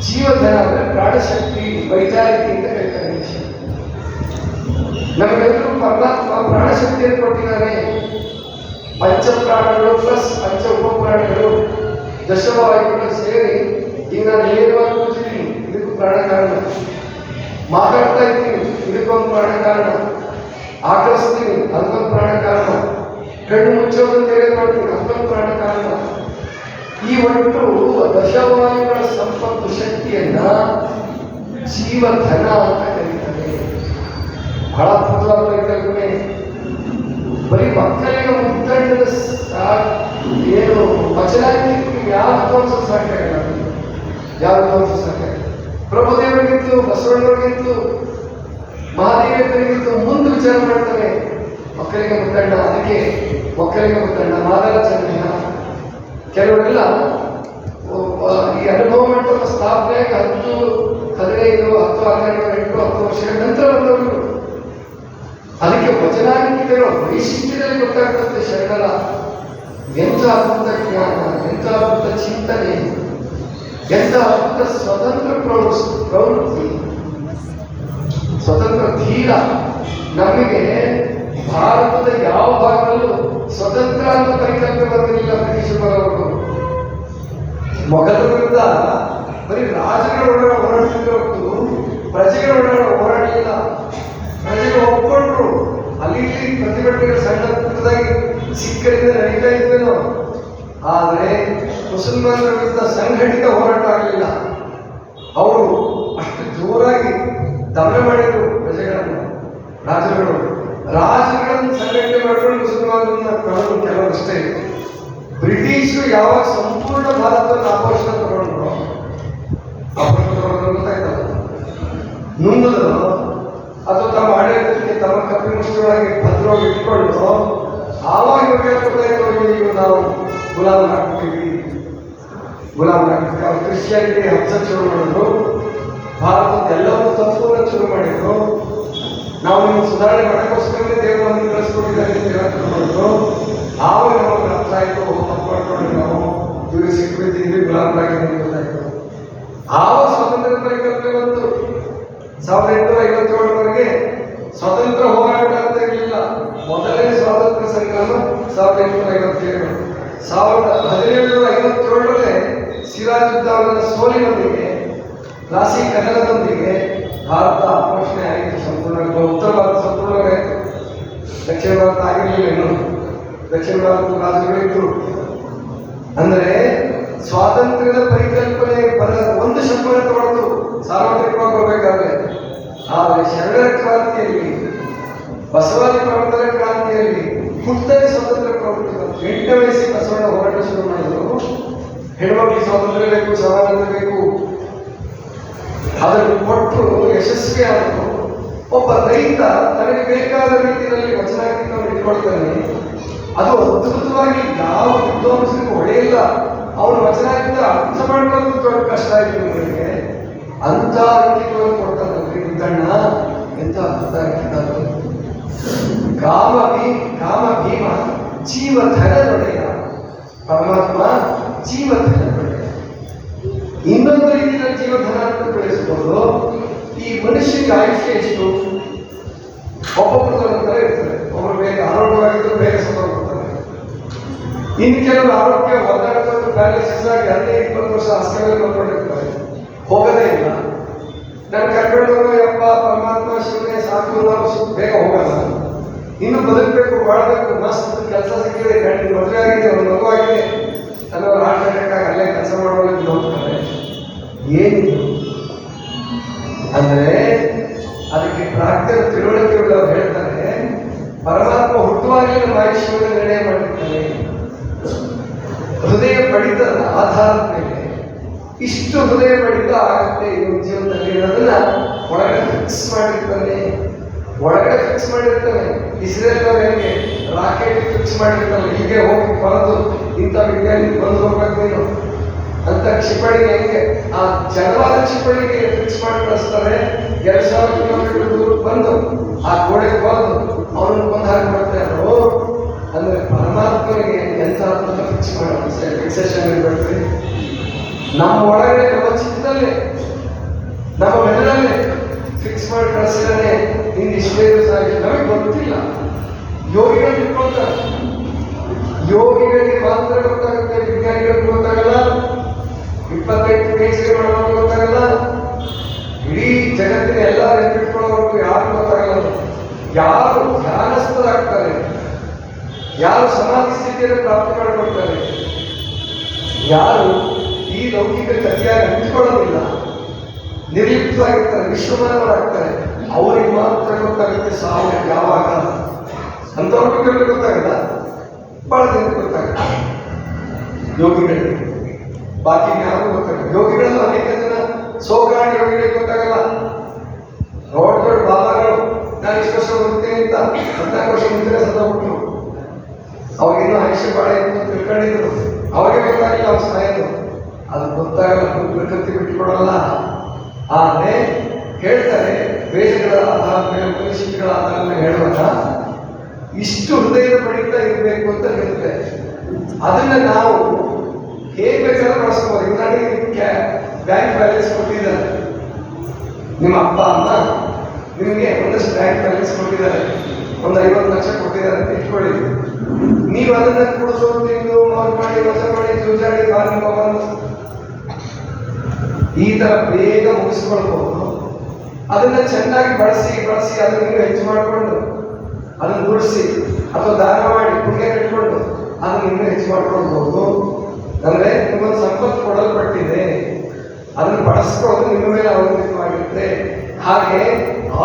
Speaker 1: ಜೀವಧನ ಅಂದ್ರೆ ಪ್ರಾಣಶಕ್ತಿ, ವೈಚಾರಿಕೆ ಅಂತ ಹೇಳ್ತಾರೆ. ನಮಗೆಲ್ಲರೂ ಪರಮಾತ್ಮ ಪ್ರಾಣಶಕ್ತಿಯನ್ನು ಕೊಟ್ಟಿದ್ದಾನೆ. ಪಂಚ ಪ್ರಾಣಗಳು ಪ್ಲಸ್ ಪಂಚ ಉಪಪ್ರಾಣಗಳು, ದಶವಾಯುಗಳು ಸೇರಿ ಈಗ ನಾನು ನೇರವಾಗಿ ಕೂತಿದ್ದೀನಿ, ಇದಕ್ಕೂ ಪ್ರಾಣ ಕಾರಣ. ಮಾತಾಡ್ತಾ ಇದ್ದೀನಿ, ಇದಕ್ಕೊಂದು ಪ್ರಾಣ ಕಾರಣ. ಆಕಳಿಸ್ತೀನಿ, ಅದಕ್ಕೊಂದು ಪ್ರಾಣ ಕಾರಣ. ಕಣ್ಣು ಮುಚ್ಚೋದನ್ನು ತೆಗೆದು ಮಾಡ್ತೀನಿ, ಅದಕ್ಕೊಂದು ಪ್ರಾಣ ಕಾರಣ. ಈ ಒಟ್ಟು ದಶವಾಯುಗಳ ಸಂಪತ್ತು ಶಕ್ತಿಯನ್ನ ಜೀವಧನ ಅಂತ ಕರೀತಾರೆ. ಬಹಳ ಅದ್ಭುತವಾದ ಕಲ್ಪನೆ. ಬರೀ ಮಕ್ಕಳಿಗೆ ಮುತ್ತಂಡದ ಏನು ವಚನಾಗಿ ಯಾವ ತೋರಿಸೋ ಸಾಕಾಗಲ್ಲ, ಯಾವ ತೋರಿಸೋ ಸಾಕಾಗಲ್ಲ. ಪ್ರಭುದೇವರಿಗಿಂತಲೂ ಬಸವಣ್ಣವರಿಗಿಂತಲೂ ಮಹಾದೇವರಿಗಿಂತಲೂ ಮುಂದೆ ವಿಚಾರ ಮಾಡ್ತಾರೆ ಮಕ್ಕಳಿಗೆ ಮುತ್ತಣ್ಣ. ಅದಕ್ಕೆ ಮಕ್ಕಳಿಗೆ ಮುತ್ತಣ್ಣ, ಮಾದರ ಚೆನ್ನಯ್ಯ ಕೆಲವರೆಲ್ಲ ಈ ಅನುಭವ ಮಂಟಪ ಸ್ಥಾಪನೆಗೆ 10, 15, 10, 12, 8, 10 ವರ್ಷಗಳ ನಂತರ ಬಂದವರು. ಅದಕ್ಕೆ ವಚನಾಂಕಿತರ ವೈಶಿಷ್ಟ್ಯದಲ್ಲಿ ಗೊತ್ತಾಗ್ತದೆ ಶರಣರ ಎಂಥ ಅದ್ಭುತ ಜ್ಞಾನ, ಎಂಥ ಅದ್ಭುತ ಚಿಂತನೆ, ಎಂಥ ಅದ್ಭುತ ಸ್ವತಂತ್ರ ಪ್ರವೃತ್ತಿ, ಸ್ವತಂತ್ರ ಧೀರ. ನಮಗೆ ಭಾರತದ ಯಾವ ಭಾಗದಲ್ಲೂ ಸ್ವತಂತ್ರ ಅಂತ ಪರಿಕಲ್ಪನೆ ಬಂದಿರಲಿಲ್ಲ ಬ್ರಿಟಿಷರವರು. ಮೊಘಲರ ವಿರುದ್ಧ ಬರೀ ರಾಜಗಳ ಹೋರಾಡ್ತಿದ್ರು ಹೊರತು ಪ್ರಜೆಗಳ ಹೋರಾಡಲಿಲ್ಲ. ಪ್ರಜೆಗಳು ಒಪ್ಕೊಂಡ್ರು. ಅಲ್ಲಿ ಪ್ರತಿಭಟನೆಗಳು ಸಣ್ಣ ಪುಟ್ಟದಾಗಿ ಸಿಕ್ಕರಿಂದ ನಡೀತಾ ಇದ್ವೇನೋ, ಆದರೆ ಮುಸಲ್ಮಾನರ ವಿರುದ್ಧ ಸಂಘಟಿತ ಹೋರಾಟ ಆಗಲಿಲ್ಲ. ಅವರು ಅಷ್ಟು ಜೋರಾಗಿ ದಮನ ಮಾಡಿದ್ರು ಪ್ರಜೆಗಳನ್ನು. ರಾಜರುಗಳನ್ನು ಸಂಘಟನೆ ಮಾಡಿಕೊಂಡು ಮುಸಲ್ಮಾನರನ್ನ ಕಳೆದು ಕೆಲವರಷ್ಟೇ. ಬ್ರಿಟಿಷರು ಯಾವಾಗ ಸಂಪೂರ್ಣ ಭಾರತವನ್ನು ಆಪೋಷಣ ತಗೊಂಡ್ರು, ಗೊತ್ತಾಯ್ತಲ್ಲ, ನುಂಗಿದ್ರು ಅಥವಾ ತಮ್ಮ ಆಡಳಿತಕ್ಕೆ ತಮ್ಮ ಕಪಿಮುಷ್ಟಿಯೊಳಗೆ ಭದ್ರವಾಗಿ ಇಟ್ಕೊಂಡು ಆವಾಗ ಗೊತ್ತಾಯ್ತು ನಾವು ಗುಲಾಮರಾಗ್ತೀವಿ. ಅವ್ರು ಕ್ರಿಶ್ಚಿಯಾನಿಟಿ ಹಬ್ಬ ಶುರು ಮಾಡಿದ್ರು. ಭಾರತದ ಎಲ್ಲವೂ ಸಂಪೂರ್ಣ ಶುರು ಮಾಡಿದ್ರು. ನಾವು ನಿಮ್ಮ ಸುಧಾರಣೆ ಮಾಡೋಕ್ಕೋಸ್ಕರನೇ ದೇವರು ನಮಗೆ ಕಳಿಸ್ಕೊಟ್ಟಿದ್ದಾರೆ ಅಂತ ಹೇಳಕ್ಕೆ ಮಾಡಿದ್ರು. ಆವಾಗ ನಮಗೆ ಅರ್ಥ ಆಯಿತು, ತಪ್ಪು ಮಾಡ್ಕೊಂಡು ನಾವು ಇವ್ರಿಗೆ ಸಿಕ್ಕಿದ್ದೀವಿ, ಗುಲಾಮರಾಗಿದ್ದೀವಿ ಗೊತ್ತಾಯ್ತು. ಆವಾಗ ಸ್ವಾತಂತ್ರ್ಯ ಪರಿಕಲ್ಪನೆ ಬಂತು. 1857ವರೆಗೆ ಸ್ವತಂತ್ರ ಹೋರಾಟ ಅಂತ ಇರಲಿಲ್ಲ. ಮೊದಲನೇ ಸ್ವಾತಂತ್ರ್ಯ ಸಂಗ್ರಾಮ 1857. 1757ರಲ್ಲಿ ಸಿರಾಜುದ್ದೌಲನ ಸೋಲಿನೊಂದಿಗೆ, ಪ್ಲಾಸಿ ಕದನದೊಂದಿಗೆ ಭಾರತ ಆಪೋಷಣೆ ಆಯಿತು. ಸಂಪೂರ್ಣ ಉತ್ತರ ಭಾರತ ಸಂಪೂರ್ಣವಾಯಿತು. ದಕ್ಷಿಣ ಭಾರತ ಆಗಿರಲಿಲ್ಲ ಇನ್ನು. ದಕ್ಷಿಣ ಭಾರತದ ರಾಜ್ಯಗಳಿದ್ರು. ಅಂದರೆ ಸ್ವಾತಂತ್ರ್ಯದ ಪರಿಕಲ್ಪನೆ ಒಂದು ಶಂಬರ ತಗೊಳ್ತು ಸಾರ್ವತ್ರಿಕವಾಗಿ ಹೋಗಬೇಕಾದ್ರೆ. ಆದರೆ ಶರಣರ ಕ್ರಾಂತಿಯಲ್ಲಿ, ಬಸವಾದಿ ಪ್ರವರ್ಧನ ಕ್ರಾಂತಿಯಲ್ಲಿ ಹುಟ್ಟದೆ ಸ್ವತಂತ್ರ ಪ್ರವೃತ್ತಿ ಬಂತು. 8ನೇ ವಯಸ್ಸಿಗೆ ಬಸವಣ್ಣ ಹೋರಾಟ ಶುರು ಮಾಡಿದ್ರು. ಹೆಣ್ಮಕ್ಳಿಗೆ ಸ್ವಾತಂತ್ರ್ಯ ಬೇಕು, ಸಮಾನತೆ ಬೇಕು. ಅದನ್ನು ಕೊಟ್ಟು ಯಶಸ್ವಿ ಆದರು. ಒಬ್ಬ ರೈತ ತನಗೆ ಬೇಕಾದ ರೀತಿಯಲ್ಲಿ ವಚನಾಂಕಿತವನ್ನು ಇಟ್ಕೊಳ್ತಾನೆ. ಅದು ಅದ್ಭುತವಾಗಿ ಯಾವ ವಿದ್ವಾಂಸರಿಗೂ ಹೊಳೆಯಿಲ್ಲ. ಅವನು ವಚನಾಂಕಿತ ಅರ್ಥ ಮಾಡ್ಕೊಳ್ಳೋದು ದೊಡ್ಡ ಕಷ್ಟ ಆಯಿತು ಇವರಿಗೆ. ಅಂತ ಅಂಕಿತವನ್ನು ಕೊಡ್ತಾನಲ್ರಿ ಮುದ್ದಣ್ಣ. ಎಂತ ಅದ್ಭುತ ಅಂಕಿತ. ಕಾಮ ಭೀಮ ಜೀವಧನದೊಡೆಯ. ಪರಮಾತ್ಮ ಜೀವಧನದೊಡೆಯ. ಇನ್ನೊಂದು ರೀತಿಯಲ್ಲಿ ಜೀವಧನ ಅಂತ ಬೆಳೆಸ್ಬೋದು. ಈ ಮನುಷ್ಯನಿಗೆ ಆಯುಷ್ಯ ಎಷ್ಟು? ಒಬ್ಬೊಬ್ಬರ ಥರ ಇರ್ತದೆ. ಒಬ್ಬರು ಬೇಗ ಆರೋಗ್ಯವಾಗಿದ್ದರೂ ಬೇಗ ಸತ್ತೋಗ್ತಾರೆ. ಇನ್ನು ಕೆಲವರು ಆರೋಗ್ಯ ಒದ್ದಾಡ್ಕೊಂಡು ಪ್ಯಾರಾಲಿಸಿಸ್ ಆಗಿ 15-20 ವರ್ಷ ಹಾಸ್ಪಿಟಲ್ ಬಂದ್ಕೊಂಡಿರ್ತಾರೆ, ಹೋಗೋದೇ ಇಲ್ಲ. ನಾನು ಕರ್ಕೊಂಡು ಯಪ್ಪ ಪರಮಾತ್ಮ ಶಿವನೇ ಸಾಕು ಅನ್ನೋ ಬೇಗ ಹೋಗಲ್ಲ. ಇನ್ನು ಬದುಕಬೇಕು, ಬಾಳಬೇಕು, ಮಸ್ತ್ ಕೆಲಸ ಸಿಕ್ಕಿದೆ, ಮದುವೆ ಆಗಿದೆ, ಒಂದು ಮಗು ಆಗಿದೆ, ಕೆಲವರು ಹಾರ್ಟ್ ಅಟ್ಯಾಕ್ ಆಗಿ ಅಲ್ಲೇ ಕೆಲಸ ಮಾಡೋದಕ್ಕೆ ಹೋಗ್ತಾರೆ. ಏನಿದು ಅಂದರೆ ಅದಕ್ಕೆ ಪ್ರಾಜ್ಞರ ತಿಳುವಳಿಕೆ ಉಳ್ಳವರು ಹೇಳ್ತಾರೆ, ಪರಮಾತ್ಮ ಹುಟ್ಟುವಾಗಲೇ ನಮ್ಮ ಆಯುಷ್ಯವನ್ನು ನಿರ್ಣಯ ಮಾಡಿರ್ತಾನೆ. ಹೃದಯ ಬಡಿತದ ಆಧಾರದ ಮೇಲೆ ಇಷ್ಟು ಹೃದಯ ಬಡಿತ ಆಗುತ್ತೆ ಇವ್ರ ಜೀವನದಲ್ಲಿ ಅನ್ನೋದನ್ನ ಒಳಗಡೆ ಫಿಕ್ಸ್ ಮಾಡಿರ್ತಾನೆ. ಇಸ್ರೇಲ್ ಅವರಿಗೆ ರಾಕೆಟ್ ಫಿಕ್ಸ್ ಮಾಡಿರ್ತಾರೆ. ಹೀಗೆ ಹೋಗಿ ಬರೋದು, ಇಂಥ ವಿಜ್ಞಾನಿ ಬಂದು ಹೋಗ್ಬೇಕು ನೀನು ಅಂತ ಕ್ಷಿಪಣಿಗೆ ಹೆಂಗೆ ಆ ಜಡವಾದ ಕ್ಷಿಪಣಿಗೆ ಫಿಕ್ಸ್ ಮಾಡಿ ಕಳಿಸ್ತಾರೆ. 2000 ಕಿಲೋಮೀಟರ್ ದೂರ ಬಂದು ಆ ಗೋಡೆಗೆ ಬಂದು ಅವನನ್ನು ಕೊಂದು ಹಾಕಿಬಿಡ್ತಾರೆ. ಅವರು ಅಂದ್ರೆ ಪರಮಾತ್ಮನಿಗೆ ಎಂಥ ಅದ್ಭುತ ಫಿಕ್ಸ್ ಮಾಡಿ ಫಿಕ್ಸೇಷನ್ ಇರಬೇಕ್ರಿ. ನಮ್ಮ ಒಳಗಡೆ, ನಮ್ಮ ಚಿತ್ರದಲ್ಲೇ, ನಮ್ಮ ಮೆದುಳಲ್ಲೇ ಫಿಕ್ಸ್ ಮಾಡಿ ಕಳಿಸಿದಾನೆ. ಇನ್ನು ಇಷ್ಟೇ ದಿವಸ ನಮಗೆ ಗೊತ್ತಿಲ್ಲ. ಯೋಗಿಗಳು ತಿಳ್ಕೊಳ್ತಾರೆ. ಯೋಗಿಗಳಿಗೆ ಮಾತ್ರ ಗೊತ್ತಾಗುತ್ತೆ, ವಿಜ್ಞಾನಿಗಳಿಗೆ ಗೊತ್ತಾಗಲ್ಲ. 28 PhD ಮಾಡೋದು ಗೊತ್ತಾಗಲ್ಲ, ಇಡೀ ಜಗತ್ತಿನ ಎಲ್ಲ ನೆನಪಿಟ್ಕೊಳ್ಳೋರು ಯಾರು ಗೊತ್ತಾಗಲ್ಲ. ಯಾರು ಧ್ಯಾನಸ್ಥರಾಗ್ತಾರೆ, ಯಾರು ಸಮಾಧಿ ಸ್ಥಿತಿಯನ್ನು ಪ್ರಾಪ್ತಿ ಮಾಡಿಕೊಳ್ತಾರೆ, ಯಾರು ಈ ಲೌಕಿಕ ಗತಿಯಾಗಿ ಹಂಚಿಕೊಳ್ಳೋದಿಲ್ಲ, ನಿರ್ಲಿಪ್ತವಾಗಿರ್ತಾರೆ, ವಿಶ್ವಮಾನವರಾಗ್ತಾರೆ, ಅವರಿಗೆ ಮಾತ್ರ ಗೊತ್ತಾಗುತ್ತೆ ಸಾವು ಯಾವಾಗ. ಅಂಥವ್ರಿಗೆ ಗೊತ್ತಾಗಲ್ಲ, ಬಹಳ ಜನಕ್ಕೆ ಗೊತ್ತಾಗುತ್ತೆ, ಯೋಗಿಗಳಿಗೆ. ಬಾಕಿ ಯಾರು ಗೊತ್ತಾಗಲ್ಲ. ಯೋಗಿಗಳು ಅನೇಕ ಜನ ಸೋಗಾಣಿ ಯೋಗಿಗಳಿಗೆ ಗೊತ್ತಾಗಲ್ಲ. ದೊಡ್ಡ ದೊಡ್ಡ ಬಾಬಾಗಳು ನಾನು ಇಷ್ಟು ವರ್ಷ ಬದುಕ್ತೇನೆ ಅಂತ 14 ವರ್ಷ ಮುಂಚೆ ಸತ್ತೋಗ್ಬಿಟ್ರು. ಅವಾಗೇನೋ ಆಯುಷ್ಯ ಬಾಳ ಅಂತ ತಿಳ್ಕೊಂಡಿದ್ರು, ಅವಾಗೆ ಗೊತ್ತಾಗಿಲ್ಲ ಅವ್ರು ಸಾಯೋದು. ಅದು ಗೊತ್ತಾಗಲ್ಲ, ಪ್ರಕೃತಿ ಬಿಟ್ಟುಕೊಡಲ್ಲ. ಆದರೆ ಹೇಳ್ತಾರೆ, ವೇದಗಳ ಆಧಾರದ ಮೇಲೆ ಉಪನಿಷತ್ತುಗಳ ಆಧಾರದ ಮೇಲೆ ಹೇಳುವಾಗ ಇಷ್ಟು ಹೃದಯದ ಬಡಿತ ಇರಬೇಕು ಅಂತ ಹೇಳ್ತಾರೆ. ಅದನ್ನ ನಾವು ಹೇಗೆ ಬೇಕಾದ್ರೂ ಬಳಸ್ಕೋಬೋದು. ಈಗ ನನಗೆ ಬ್ಯಾಂಕ್ ಬ್ಯಾಲೆನ್ಸ್ ಕೊಟ್ಟಿದ್ದಾರೆ, ನಿಮ್ಮ ಅಪ್ಪ ಅಮ್ಮ ನಿಮಗೆ ಒಂದಷ್ಟು ಬ್ಯಾಂಕ್ ಬ್ಯಾಲೆನ್ಸ್ ಕೊಟ್ಟಿದ್ದಾರೆ, ಒಂದು 50 ಲಕ್ಷ ಕೊಟ್ಟಿದ್ದಾರೆ ಅಂತ ಇಟ್ಕೊಳ್ಳಿ. ನೀವು ಅದನ್ನ ಕುಡಿದು ತಿಂದು ಮೌನ್ ಮಾಡಿ ಹೊಸ ಮಾಡಿ ಜೂಜಾಡಿ ಕಾಲಿ ಹೋಗೋದು ಈ ತರ ಬೇಗ ಮುಗಿಸ್ಕೊಳ್ಬಹುದು. ಅದನ್ನ ಚೆನ್ನಾಗಿ ಬಳಸಿ ಅದನ್ನ ನೀವು ಹೆಚ್ಚು ಮಾಡಿಕೊಂಡು ಅದನ್ನು ದುಡಿಸಿ ಅಥವಾ ದಾನ ಮಾಡಿ ಪುಣ್ಯ ಕಟ್ಕೊಂಡು ಅದನ್ನು ಇನ್ನೂ ಹೆಚ್ಚು ಮಾಡ್ಕೊಳ್ಬಹುದು. ಅಂದ್ರೆ ನಿಮ್ಮೊಂದು ಸಂಪತ್ತು ಕೊಡಲ್ಪಟ್ಟಿದೆ, ಅದನ್ನು ಬಳಸ್ಕೊಳ್ಳೋದು ನಿಮ್ಮ ಮೇಲೆ ಅವಲಂಬಿತವಾಗಿರುತ್ತೆ. ಹಾಗೆ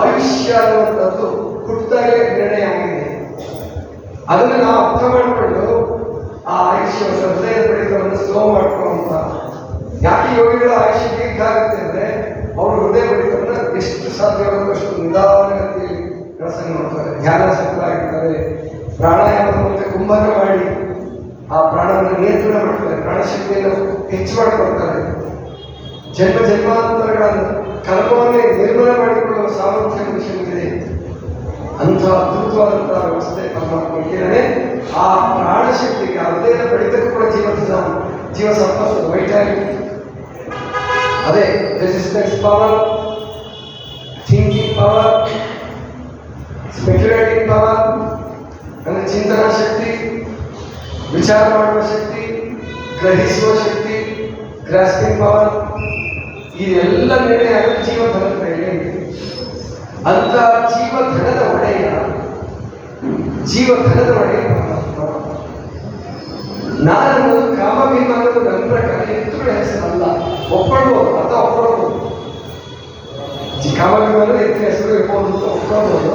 Speaker 1: ಆಯುಷ್ಯ ಅನ್ನುವಂಥದ್ದು ಹುಟ್ಟಿದಾಗಲೇ ನಿರ್ಣಯ ಆಗಿದೆ. ಅದನ್ನು ನಾವು ಅರ್ಥ ಮಾಡಿಕೊಂಡು ಆ ಆಯುಷ್ಯವನ್ನು ಹೃದಯದ ಬಡಿತವನ್ನು ಸ್ಲೋ ಮಾಡ್ಕೊಳ್ಳುವಂತ. ಯಾಕೆ ಯೋಗಿಗಳ ಆಯುಷ್ಯ ದೀರ್ಘ ಆಗುತ್ತೆ ಅಂದ್ರೆ ಅವರು ಹೃದಯ ಬಡಿತವನ್ನು ಎಷ್ಟು ಸಾಧ್ಯವಾಗುತ್ತೋ ಅಷ್ಟು ನಿಧಾನಗತಿಯಲ್ಲಿ ಕೆಲಸ ಮಾಡ್ತಾರೆ, ಧ್ಯಾನಾಸಕ್ತರಾಗಿರ್ತಾರೆ. ಪ್ರಾಣಾಯಾಮದ ಮೂಲಕ ಕುಂಭಕ ಮಾಡಿ ಆ ಪ್ರಾಣವನ್ನು ನಿಯಂತ್ರಣ ಮಾಡ್ತಾರೆ, ಪ್ರಾಣಶಕ್ತಿಯನ್ನು ಹೆಚ್ಚು ಮಾಡಿಕೊಡ್ತಾರೆ. ಜನ್ಮಾಂತರಗಳ ಕರ್ಮವನ್ನೇ ನಿರ್ಮೂಲ ಮಾಡಿಕೊಳ್ಳುವ ಸಾಮರ್ಥ್ಯ ಮನುಷ್ಯನಿಗಿದೆ. ಅಂಥ ಅದ್ಭುತವಾದಂತಹ ವ್ಯವಸ್ಥೆ ಪರಮಾತ್ಮ ಇಟ್ಟಿದ್ದಾನೆ. ಆ ಪ್ರಾಣಶಕ್ತಿಗೆ ಹೃದಯದ ಬಡಿತಕ್ಕೂ ಕೂಡ ಜೀವ ಸಂಪತ್ತು, ವೈಟಾಲಿಟಿ, ಅದೇ resistance power, thinking power, ಸ್ಪೆಕ್ಯುಲೇಟಿಂಗ್ power ಅಂದರೆ ಚಿಂತನಾ ಶಕ್ತಿ, ವಿಚಾರ ಮಾಡುವ ಶಕ್ತಿ, ಗ್ರಹಿಸುವ ಶಕ್ತಿ, ಗ್ರಾಸ್ಪಿಂಗ್ ಪವರ್, ಇದೆಲ್ಲ ನಿರ್ಣಯ ಜೀವಧನದ ಮೇಲೆ ಇದೆ. ಅಂತ ಜೀವಧನದ ಒಡೆಯ ನಾನು ಕಾಮಭೀಮ ಅನ್ನೋದು ನನ್ನ ಪ್ರಕಾರ ಎತ್ತುಗಳ ಹೆಸರಲ್ಲ, ಒಪ್ಕೊಳ್ಬೋದು ಅಥವಾ ಒಪ್ಕೊಳ್ಬೋದು. ಕಾಮಭೀಮ ಅನ್ನೋದು ಎತ್ತಿನ ಹೆಸರು ಇರ್ಬೋದು ಅಂತ ಒಪ್ಕೊಳ್ಬೋದು.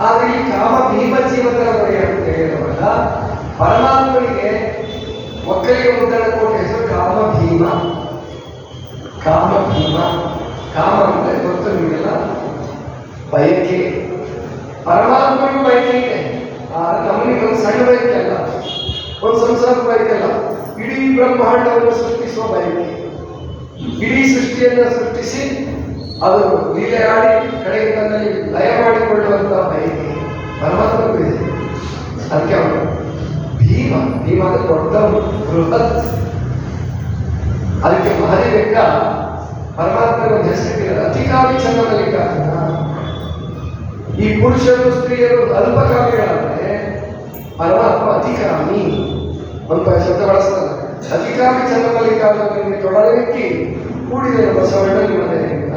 Speaker 1: ಆದರೆ ಈ ಕಾಮಭೀಮ ಜೀವಧನ ಒಡೆಯ ಅಂತ ಹೇಳುವಾಗ ಪರಮಾತ್ಮನಿಗೆ ಒಕ್ಕಲಿಗೆ ಮುದ್ದಣ ಕೊಟ್ಟ ಹೆಸರು ಕಾಮಭೀಮ. ಕಾಮ ಅಂದ್ರೆ ಗೊತ್ತು ನಿಮಗೆಲ್ಲ, ಬಯಕೆ. ಪರಮಾತ್ಮನಿಗೂ ಬಯಕೆ ಇದೆ, ಆದರೆ ನಮಗೆ ಒಂದು ಸಣ್ಣ ಬಯಕೆ ಅಲ್ಲ, ಒಂದು ಸಂಸಾರದ ಬಯಕೆ ಅಲ್ಲ, ಇಡೀ ಬ್ರಹ್ಮಾಂಡವನ್ನು ಸೃಷ್ಟಿಸುವ ಬಯಕೆ. ಇಡೀ ಸೃಷ್ಟಿಯನ್ನು ಸೃಷ್ಟಿಸಿ ಅದು ಲೀಲೆ ಆಡಿ ಕಡೆಗೆ ತನ್ನಲ್ಲಿ ಲಯ ಮಾಡಿಕೊಳ್ಳುವಂತಹ ಬಯಕೆ ಪರಮಾತ್ಮನಿಗೂ ಇದೆ. ಅದಕ್ಕೆ ಅವನು ಭೀಮ ಅಂದ್ರೆ ದೊಡ್ಡ ಬೃಹತ್. ಅದಕ್ಕೆ ಮಹಾದೇವೆಕ್ಕ ಪರಮಾತ್ಮನ ಹೆಸರಿಟ್ಟಿದ್ದಾರೆ ಅತಿಕಾವಿ ಚಂದ್ರಮಲ್ಲಿಕಾರ್ಜುನ. ಈ ಪುರುಷರು ಸ್ತ್ರೀಯರು ಅಲ್ಪಕಾಮಿಗಳಾದರೆ ಪರಮಾತ್ಮ ಅತಿಕಾಮಿ ಅಂತ ಶಬ್ದ ಬಳಸ್ತಾರೆ. ಅತಿಕಾಮಿ ಚಂದ್ರಮಲ್ಲಿಕಾರ್ಜುನ ತೊಡಲಿಕ್ಕಿ ಕೂಡಿದೆ ಬಸವಣ್ಣ ನಿಮ್ಮನೆಯಿಂದ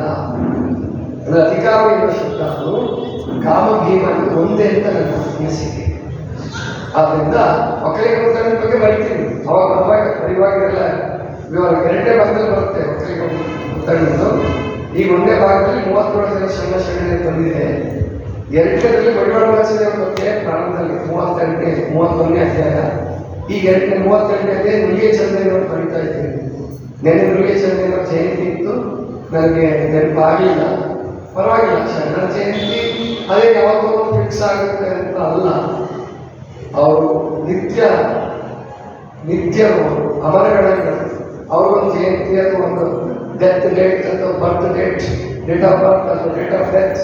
Speaker 1: ಅಂದ್ರೆ ಅತಿಕಾಮಿ ಎಂಬ ಶಬ್ದ ಕಾಮಭೀಮ ಒಂದೇ ಅಂತ ನನ್ನ ಅನಿಸಿಕೆ. ಆದ್ರಿಂದ ಒಕ್ಕಲಿಗ ಮುದ್ದಣ್ಣನ ಬಗ್ಗೆ ಬರೀತೀನಿ, ಅವಾಗ ಬರೆಯುವಾಗಿರಲ್ಲ. ಇವಾಗ 2ನೇ ಭಾಗದಲ್ಲಿ ಬರುತ್ತೆ ಒಕ್ಕಲಿಗ ಮುದ್ದಣ್ಣದು. ಈಗ 1ನೇ ಭಾಗದಲ್ಲಿ 37 ಜನ ಶರಣ ಬಂದಿದೆ. 2ನೇದಲ್ಲಿ ಬಂಡವಾಳ ವಾಸುದೇವರ ಬಗ್ಗೆ ಪ್ರಾರಂಭದಲ್ಲಿ 31ನೇ ಅಧ್ಯಾಯ. ಈಗ 32ನೇ ಅಧ್ಯಾಯ ನುಲಿಗೆ ಚಂದ್ರನವರು ಬರೀತಾ ಇದ್ದೀನಿ. ನೆನ್ನೆ ನುಲಿಗೆ ಚಂದ್ರನವರ ಜಯಂತಿ ಇತ್ತು, ನನಗೆ ನೆನಪಾಗಲಿಲ್ಲ. ಪರವಾಗಿಲ್ಲ, ಶರಣ ಜಯಂತಿ ಅದೇ ಯಾವತ್ತೋ ಫಿಕ್ಸ್ ಆಗುತ್ತೆ ಅಂತ ಅಲ್ಲ. ಅವರು ನಿತ್ಯ ಅಮರಗಳಲ್ಲಿ ಅವ್ರಿಗೊಂದು ಜಯಂತಿ ಅಥವಾ ಒಂದು ಡೆತ್ ಡೇಟ್ ಅಥವಾ ಬರ್ತ್ ಡೇಟ್ ಆಫ್ ಬರ್ತ್ ಅಥವಾ ಡೇಟ್ ಆಫ್ ಡೆತ್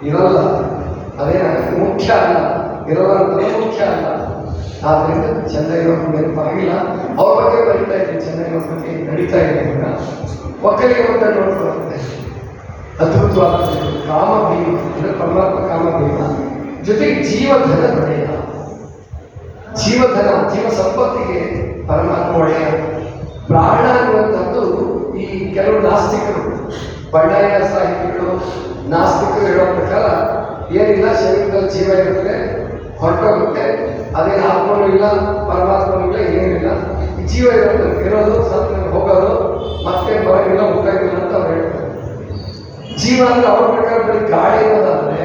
Speaker 1: ಇರಲ್ಲ. ಅದೇನ ಮುಖ್ಯ ಅಲ್ಲ, ಇರಲ್ಲ ಅಂತ ಮುಖ್ಯ ಅಲ್ಲ. ಆದ್ದರಿಂದ ಚೆನ್ನೈನವ್ರ ನೆನಪಾಗಿಲ್ಲ, ಅವ್ರ ಬಗ್ಗೆ ಬರೀತಾ ಇದ್ದೀನಿ. ಚೆನ್ನೈನವ್ರ ಬಗ್ಗೆ ನಡೀತಾ ಇದೆ. ಒಕ್ಕಲಿಗೆ ಮತ್ತೆ ನೋಡ್ಕೊಳ್ಳುತ್ತೆ ಅದ್ಭುತವಾದ ಕಾಮಭೀಮ ಅಂದರೆ ಪರಮಾತ್ಮ ಕಾಮಭೀಮ. ಜೊತೆಗೆ ಜೀವಧನ ಜೀವ ಸಂಪತ್ತಿಗೆ ಪರಮಾತ್ಮ ಒಡೆಯ. ಪ್ರಾಣ ಅನ್ನುವಂಥದ್ದು ಈ ಕೆಲವು ನಾಸ್ತಿಕರು, ಬಂಡಾಯ ಸಾಹಿತಿಗಳು, ನಾಸ್ತಿಕರು ಹೇಳೋ ಪ್ರಕಾರ ಏನಿಲ್ಲ, ಶರೀರದಲ್ಲಿ ಜೀವ ಇರುತ್ತೆ, ಹೊರಟೋಗುತ್ತೆ, ಅದೇನು ಆತ್ಮನೂ ಇಲ್ಲ, ಪರಮಾತ್ಮನೂ ಇಲ್ಲ, ಏನಿಲ್ಲ, ಈ ಜೀವ ಇರೋದು ಸತ್ತ ಹೋಗೋದು, ಮತ್ತೆ ಹೊರಗಿಲ್ಲ, ಊಟಾಗಿಲ್ಲ ಅಂತ ಅವ್ರು ಹೇಳ್ತಾರೆ. ಜೀವ ಅಂದ್ರೆ ಅವ್ರ ಪ್ರಕಾರ ಬರೀ ಗಾಳಿ ಅನ್ನೋದಾದ್ರೆ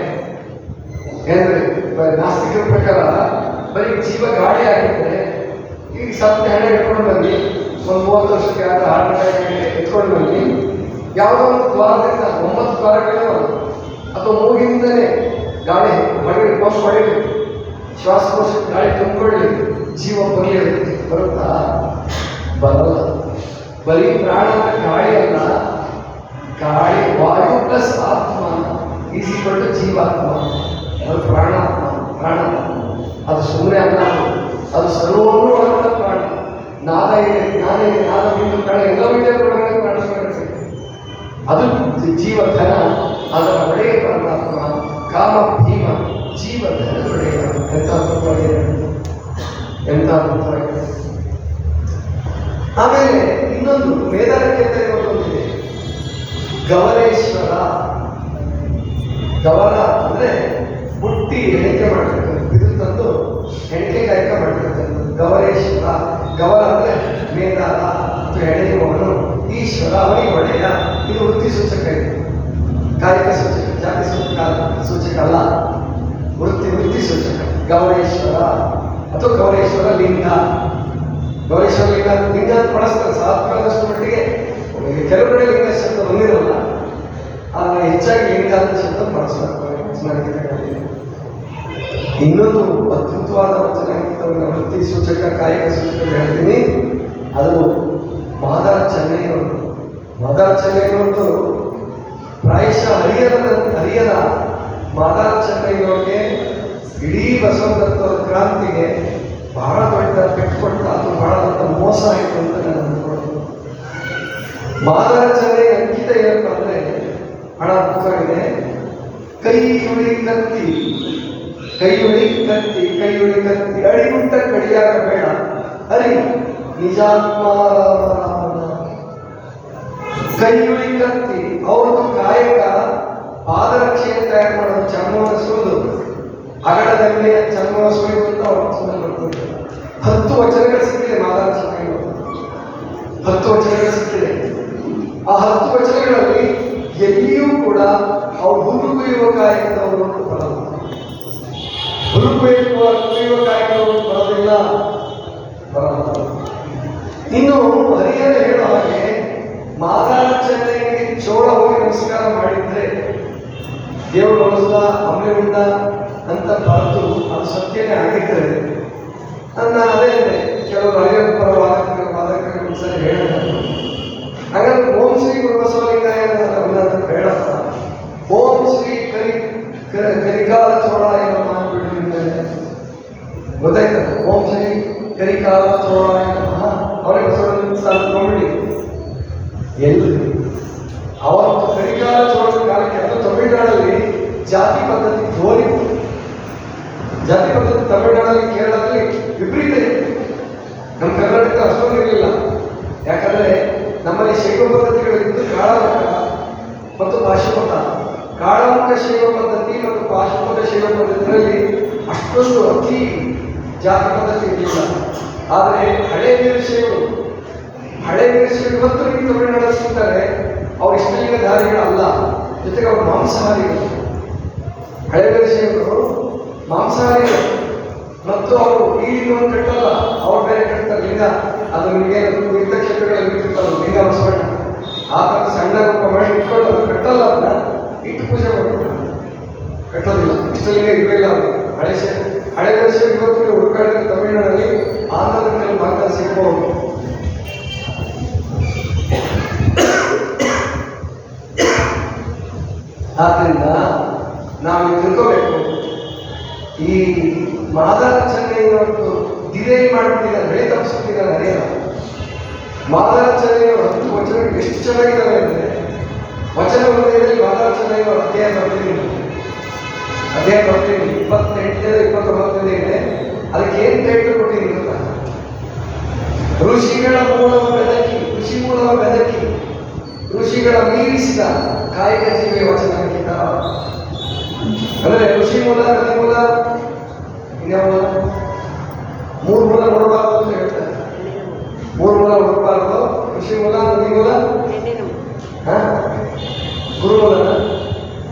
Speaker 1: ಏನ್ರಿ, ನಾಸ್ತಿಕರ ಪ್ರಕಾರ ಬರೀ ಜೀವ ಗಾಳಿ ಆಗಿದ್ರೆ ಈಗ ಸತ್ತ ಹೆಣೆ ಇಟ್ಕೊಂಡು ಬನ್ನಿ, ಒಂದು 30 ವರ್ಷಕ್ಕೆ ಯಾರು ಹಾರ್ಟ್ ಅಟ್ಯಾಕ್ ಎತ್ಕೊಂಡು ಬನ್ನಿ, ಯಾವುದೋ ಒಂದು ದ್ವಾರದಿಂದ 9 ದ್ವಾರಗಳೇ ಅಥವಾ ಮೂಗಿಂದಲೇ ಗಾಳಿ ಹೊಡಿಬೇಕು, ಶ್ವಾಸಕೋಶಕ್ಕೆ ಗಾಳಿ ತುಂಬಿಕೊಳ್ಳಿ, ಜೀವ ಬರುತ್ತಾ? ಬರಲ್ಲ. ಬರೀ ಪ್ರಾಣ ಗಾಳಿ ಅಲ್ಲ, ಗಾಳಿ ವಾಯು ಪ್ಲಸ್ ಆತ್ಮ ಈಸಿಕೊಂಡು ಜೀವಾತ್ಮ, ಅದು ಪ್ರಾಣಾತ್ಮ. ಅದು ಸುಮ್ಮನೆ ಅಲ್ಲ, ಅದು ಸರ್ವನ್ನೂ ಒಳಗೊಂಡ ಪ್ರಾಣ. ನಾದ ಇದೆ, ಜ್ಞಾನ ಇದೆ, ನಾದ ಬಿಂದು ಪ್ರಾಣ ಎಲ್ಲವೂ ಇದೆ, ಪ್ರಾಣ ಅದು ಜೀವಧನ, ಅದರ ಒಡೆಯ ಪರಮಾತ್ಮ, ಕಾಮ ಭೀಮ, ಜೀವಧನ ಒಡೆಯ. ಎಂಥ ಅದ್ಭುತವಾಗಿದೆ, ಎಂಥ ಅದ್ಭುತವಾಗಿದೆ. ಆಮೇಲೆ ಇನ್ನೊಂದು ವೇದಾರಕ್ಕೆ ಅಂತ ಇರೋದೊಂದಿದೆ, ಗವರೇಶ್ವರ. ಗವರ ಅಂದ್ರೆ ಬುಟ್ಟಿ ಎಣಿಕೆ ಮಾಡ್ತಕ್ಕಂಥ, ಇದು ತಂದು ಎಣಿಕೆ ಕಾಯಕ ಮಾಡ್ತಕ್ಕಂಥದ್ದು ಗವರೇಶ್ವರ. ಗವರ ಅಂದ್ರೆ ಮೇದಾರ ಅಥವಾ ಎಳೆಯುವವನು, ಈಶ್ವರ ಅವನಿಗೆ ಒಡೆಯ. ಇದು ವೃತ್ತಿ ಸೂಚಕ, ಇದೆ ಕಾಯಿಕ ಸೂಚಕ, ಜಾತಿ ಸೂಚಕ ಅಲ್ಲ, ವೃತ್ತಿ ಸೂಚಕ. ಗವರೇಶ್ವರ ಅಥವಾ ಗೌರೇಶ್ವರ ಲಿಂಗ. ಗೌರೇಶ್ವರ ಲಿಂಗ ಅಂತ ಬಳಸ್ತಾರೆ ಸಾಧಾರಣದಷ್ಟು ಮಟ್ಟಿಗೆ. ಕೆಲವು ಕಡೆ ಲಿಂಗ ಶಬ್ದ ಬಂದಿರಲ್ಲ, ಆದರೆ ಹೆಚ್ಚಾಗಿ ಲಿಂಗ ಅಂತ ಶಬ್ದ ಬಳಸ್ತಾರೆ. ಇನ್ನೊಂದು ಅದ್ಭುತವಾದ ವಚನ ವೃತ್ತಿ ಸೂಚಕ, ಕಾಯಿಕ ಸೂಚಕ ಹೇಳ್ತೀನಿ. ಅದು ಮಾದಾರ ಚೆನ್ನೈನವರು. ಮಾದಾರ ಚೆನ್ನೈನವರು ಪ್ರಾಯಶಃ ಹರಿಯದ ಮಾದಾರ ಚೆನ್ನೈನವ್ರಿಗೆ ಇಡೀ ಬಸವದತ್ತವರ ಕ್ರಾಂತಿಗೆ ಬಹಳ ದೊಡ್ಡ ಪೆಟ್ಟು ಕೊಟ್ಟ, ಅದು ಬಹಳ ದೊಡ್ಡ ಮೋಸ ಆಯಿತು ಅಂತ ನಾನು ಅಂದ್ಕೊಳ್ಳೋದು. ಮಾದಾರ ಚೆನ್ನೈ ಅಂಕಿತ ಏನಪ್ಪ ಅಂದರೆ ಬಹಳ ಅದ್ಭುತವಾಗಿದೆ. ಕೈಯುಳಿ ಕತ್ತಿ ಅಡಿಗುಂಟ ಕಡಿಯಾಗ ಬೇಡ ಹರಿ ನಿಜಾತ್ಮಾರಾಮನ. ಕೈಯುಳಿ ಕತ್ತಿ ಅವ್ರದ್ದು ಕಾಯಕ ಪಾದರಕ್ಷೆಯನ್ನು ತಯಾರು ಮಾಡೋದು, ಚರ್ಮವನ್ನು ಸುರಿದು ಅಗಡದಲ್ಲಿ ಚರ್ಮವನ್ನು ಸುರಿದು ಅಂತ ಅವ್ರ ಮಾಡ್ತಾರೆ. 10 ವಚನಗಳು ಸಿಕ್ಕಿದೆ ಮಾದಾರ ಚೆನ್ನೈ, 10 ವಚನಗಳು ಸಿಕ್ಕಿದೆ. ಆ 10 ವಚನಗಳಲ್ಲಿ ಎಲ್ಲಿಯೂ ಕೂಡ ಅವ್ರು ಹುರುಕುಯುವ ಕಾಯಕದವರು ಬರಲ್ಲ, ಹುರುಕುಯುವ ಕಾಯಕದವರು ಬರೋದಿಲ್ಲ. ಇನ್ನು ಹರಿಹರ ಹೇಳೋ ಹಾಗೆ ಮಾದಾರ ಚೆನ್ನೈಗೆ ಚೋಳ ಹೋಗಿ ನಮಸ್ಕಾರ ಮಾಡಿದ್ರೆ ದೇವರು ಹೊಲದ ಅಮ್ಮೆ ಉಂಡ ಅಂತ ಬರೆದು ಅದು ಸತ್ಯನೇ ಆಗಿದ್ರೆ ನನ್ನ ಅದೇ ಕೆಲವರು ಹರಿಹರ ಪರ ವಾದಕರು ಒಂದ್ಸರಿ ಹೇಳಿದ್ರು. ಹಾಗಾದ್ರೆ ಓಂ ಶ್ರೀ ಗುರು ಬಸವಲಿಂಗಾಯ ಬೇಡಪ್ಪ, ಓಂ ಶ್ರೀ ಕರಿಕಾಲ ಚೋಳಾಯ ಮಾಡಿಬಿಡ್ರಿ. ಗೊತ್ತಾಯ್ತದ? ಓಂ ಶ್ರೀ ಕರಿಕಾಲ ಚೋಳಾಯ ನಮಃ ಅವರಿಗೆ ಬಸವಲಿಂಗ ನೋಡ್ಬಿಡಿ. ಎಲ್ಲಿ ಅವತ್ತು ಕರಿಕಾಲ ಚೋಳದ ಕಾಲಕ್ಕೆ ಅದು ತಮಿಳುನಾಡಲ್ಲಿ ಜಾತಿ ಪದ್ಧತಿ ಜೋರಿತ್ತು. ಜಾತಿ ಪದ್ಧತಿ ತಮಿಳುನಾಡಲ್ಲಿ, ಕೇರಳದಲ್ಲಿ ವಿಪರೀತ ಇತ್ತು. ನಮ್ಮ ಕರ್ನಾಟಕ ಅಷ್ಟೊಂದು ಇರಲಿಲ್ಲ. ಯಾಕಂದ್ರೆ ನಮ್ಮಲ್ಲಿ ಶೈವ ಪದ್ಧತಿಗಳಿದ್ದು ಕಾಳಾಮುಖ ಮತ್ತು ಪಾಶುಪತ. ಕಾಳಾಮುಖ ಶೈವ ಪದ್ಧತಿ ಮತ್ತು ಪಾಶುಪತ ಶೈವ ಪದ್ಧತಿಯಲ್ಲಿ ಅಷ್ಟೊಂದು ಅತಿ ಜಾತಿ ಪದ್ಧತಿ ಇರಲಿಲ್ಲ. ಆದರೆ ಹಳೆ ವೀರಶೈವರು ಇವತ್ತು ನೀವು ತಮಿಳುನಾಡಲ್ಲಿ ಸಿಗ್ತಾರೆ. ಅವ್ರು ಇಷ್ಟಲಿಂಗ ಧಾರಿಗಳಲ್ಲ, ಜೊತೆಗೆ ಅವರು ಮಾಂಸಾಹಾರಿಗಳು. ಹಳೆ ವೀರಶೈವರು ಮಾಂಸಾಹಾರಿಗಳು ಮತ್ತು ಅವರು ಈ ಲಿಂಗವನ್ನು ಕಟ್ಟಲ್ಲ, ಅವ್ರು ಬೇರೆ ಕಟ್ತಾರೆ ಲಿಂಗ. ಅದು ನಿಮಗೆ ತೀರ್ಥಕ್ಷೇತ್ರಗಳಲ್ಲಿ ಇಟ್ಟಿರ್ತಾರೆ ಲಿಂಗ ಬಸವಣ್ಣ, ಆ ಥರ ಸಣ್ಣ ರೂಪ ಮಾಡಿ ಇಟ್ಕೊಂಡು ಅದು ಕಟ್ಟಲ್ಲ, ಅದನ್ನ ಇಟ್ಟು ಪೂಜೆ ಮಾಡ್ತಾರೆ, ಕಟ್ಟೋದಿಲ್ಲ. ಇಷ್ಟಲಿಂಗ ಇರಲಿಲ್ಲ ಅವರು. ಹಳೆ ವರ್ಷ ಇವತ್ತು ಹುಡುಕಾಡಿದ್ರೆ ತಮಿಳುನಾಡಲ್ಲಿ, ಆಂಧ್ರದ ಕೆಲವು ಭಾಗದಲ್ಲಿ ಸಿಗ್ಬೋದು. ಆದ್ದರಿಂದ ನಾವು ತಿಳ್ಕೋಬೇಕು, ಈ ಮಾದಾರ ಚೆನ್ನೈನವತ್ತು ಡಿಲೇ ಮಾಡ್ಬಿಟ್ಟಿದ್ದಾರೆ, ಬೆಳೆ ತಪ್ಪಿಸ್ಬಿಟ್ಟಿದ್ದಾರೆ. ಹರಿಯಲ್ಲ ಮಾದಾರ ಚೆನ್ನೈನವರು 10 ವಚನಗಳು ಎಷ್ಟು ಚೆನ್ನಾಗಿದ್ದಾವೆ ಅಂದರೆ, ವಚನ ವಲಯದಲ್ಲಿ ಮಾದಾರ ಚೆನ್ನೈನವರು ಅಧ್ಯಾಯ ಬರ್ತೀನಿ 28 29 ಇದೆ. ಅದಕ್ಕೆ ಏನು ಟೈಟಲ್ ಕೊಟ್ಟಿದ್ದೀನಿ ಗೊತ್ತಾ? ಋಷಿಗಳ ಮೂಲವ ಬೆದಕಿ, ಋಷಿ ಮೂಲವ ಬೆದಕಿ, ಋಷಿಗಳ ಮೀರಿಸಿದ ಕಾಯಕ ಜೀವಿ ವಚನಾಂಕಿತ. ಅಂದ್ರೆ ಋಷಿ ಮೂಲ, ನದಿ ಮೂಲ, ಇನ್ಯಾವ ಮೂರು ಮೂಲ ನೋಡಬಾರದು ಅಂತ ಹೇಳ್ತಾರೆ. ಮೂರು ಮೂಲ ನೋಡಬಾರದು. ಋಷಿ ಮೂಲ, ನದಿ ಮೂಲ, ಗುರು ಮೂಲನ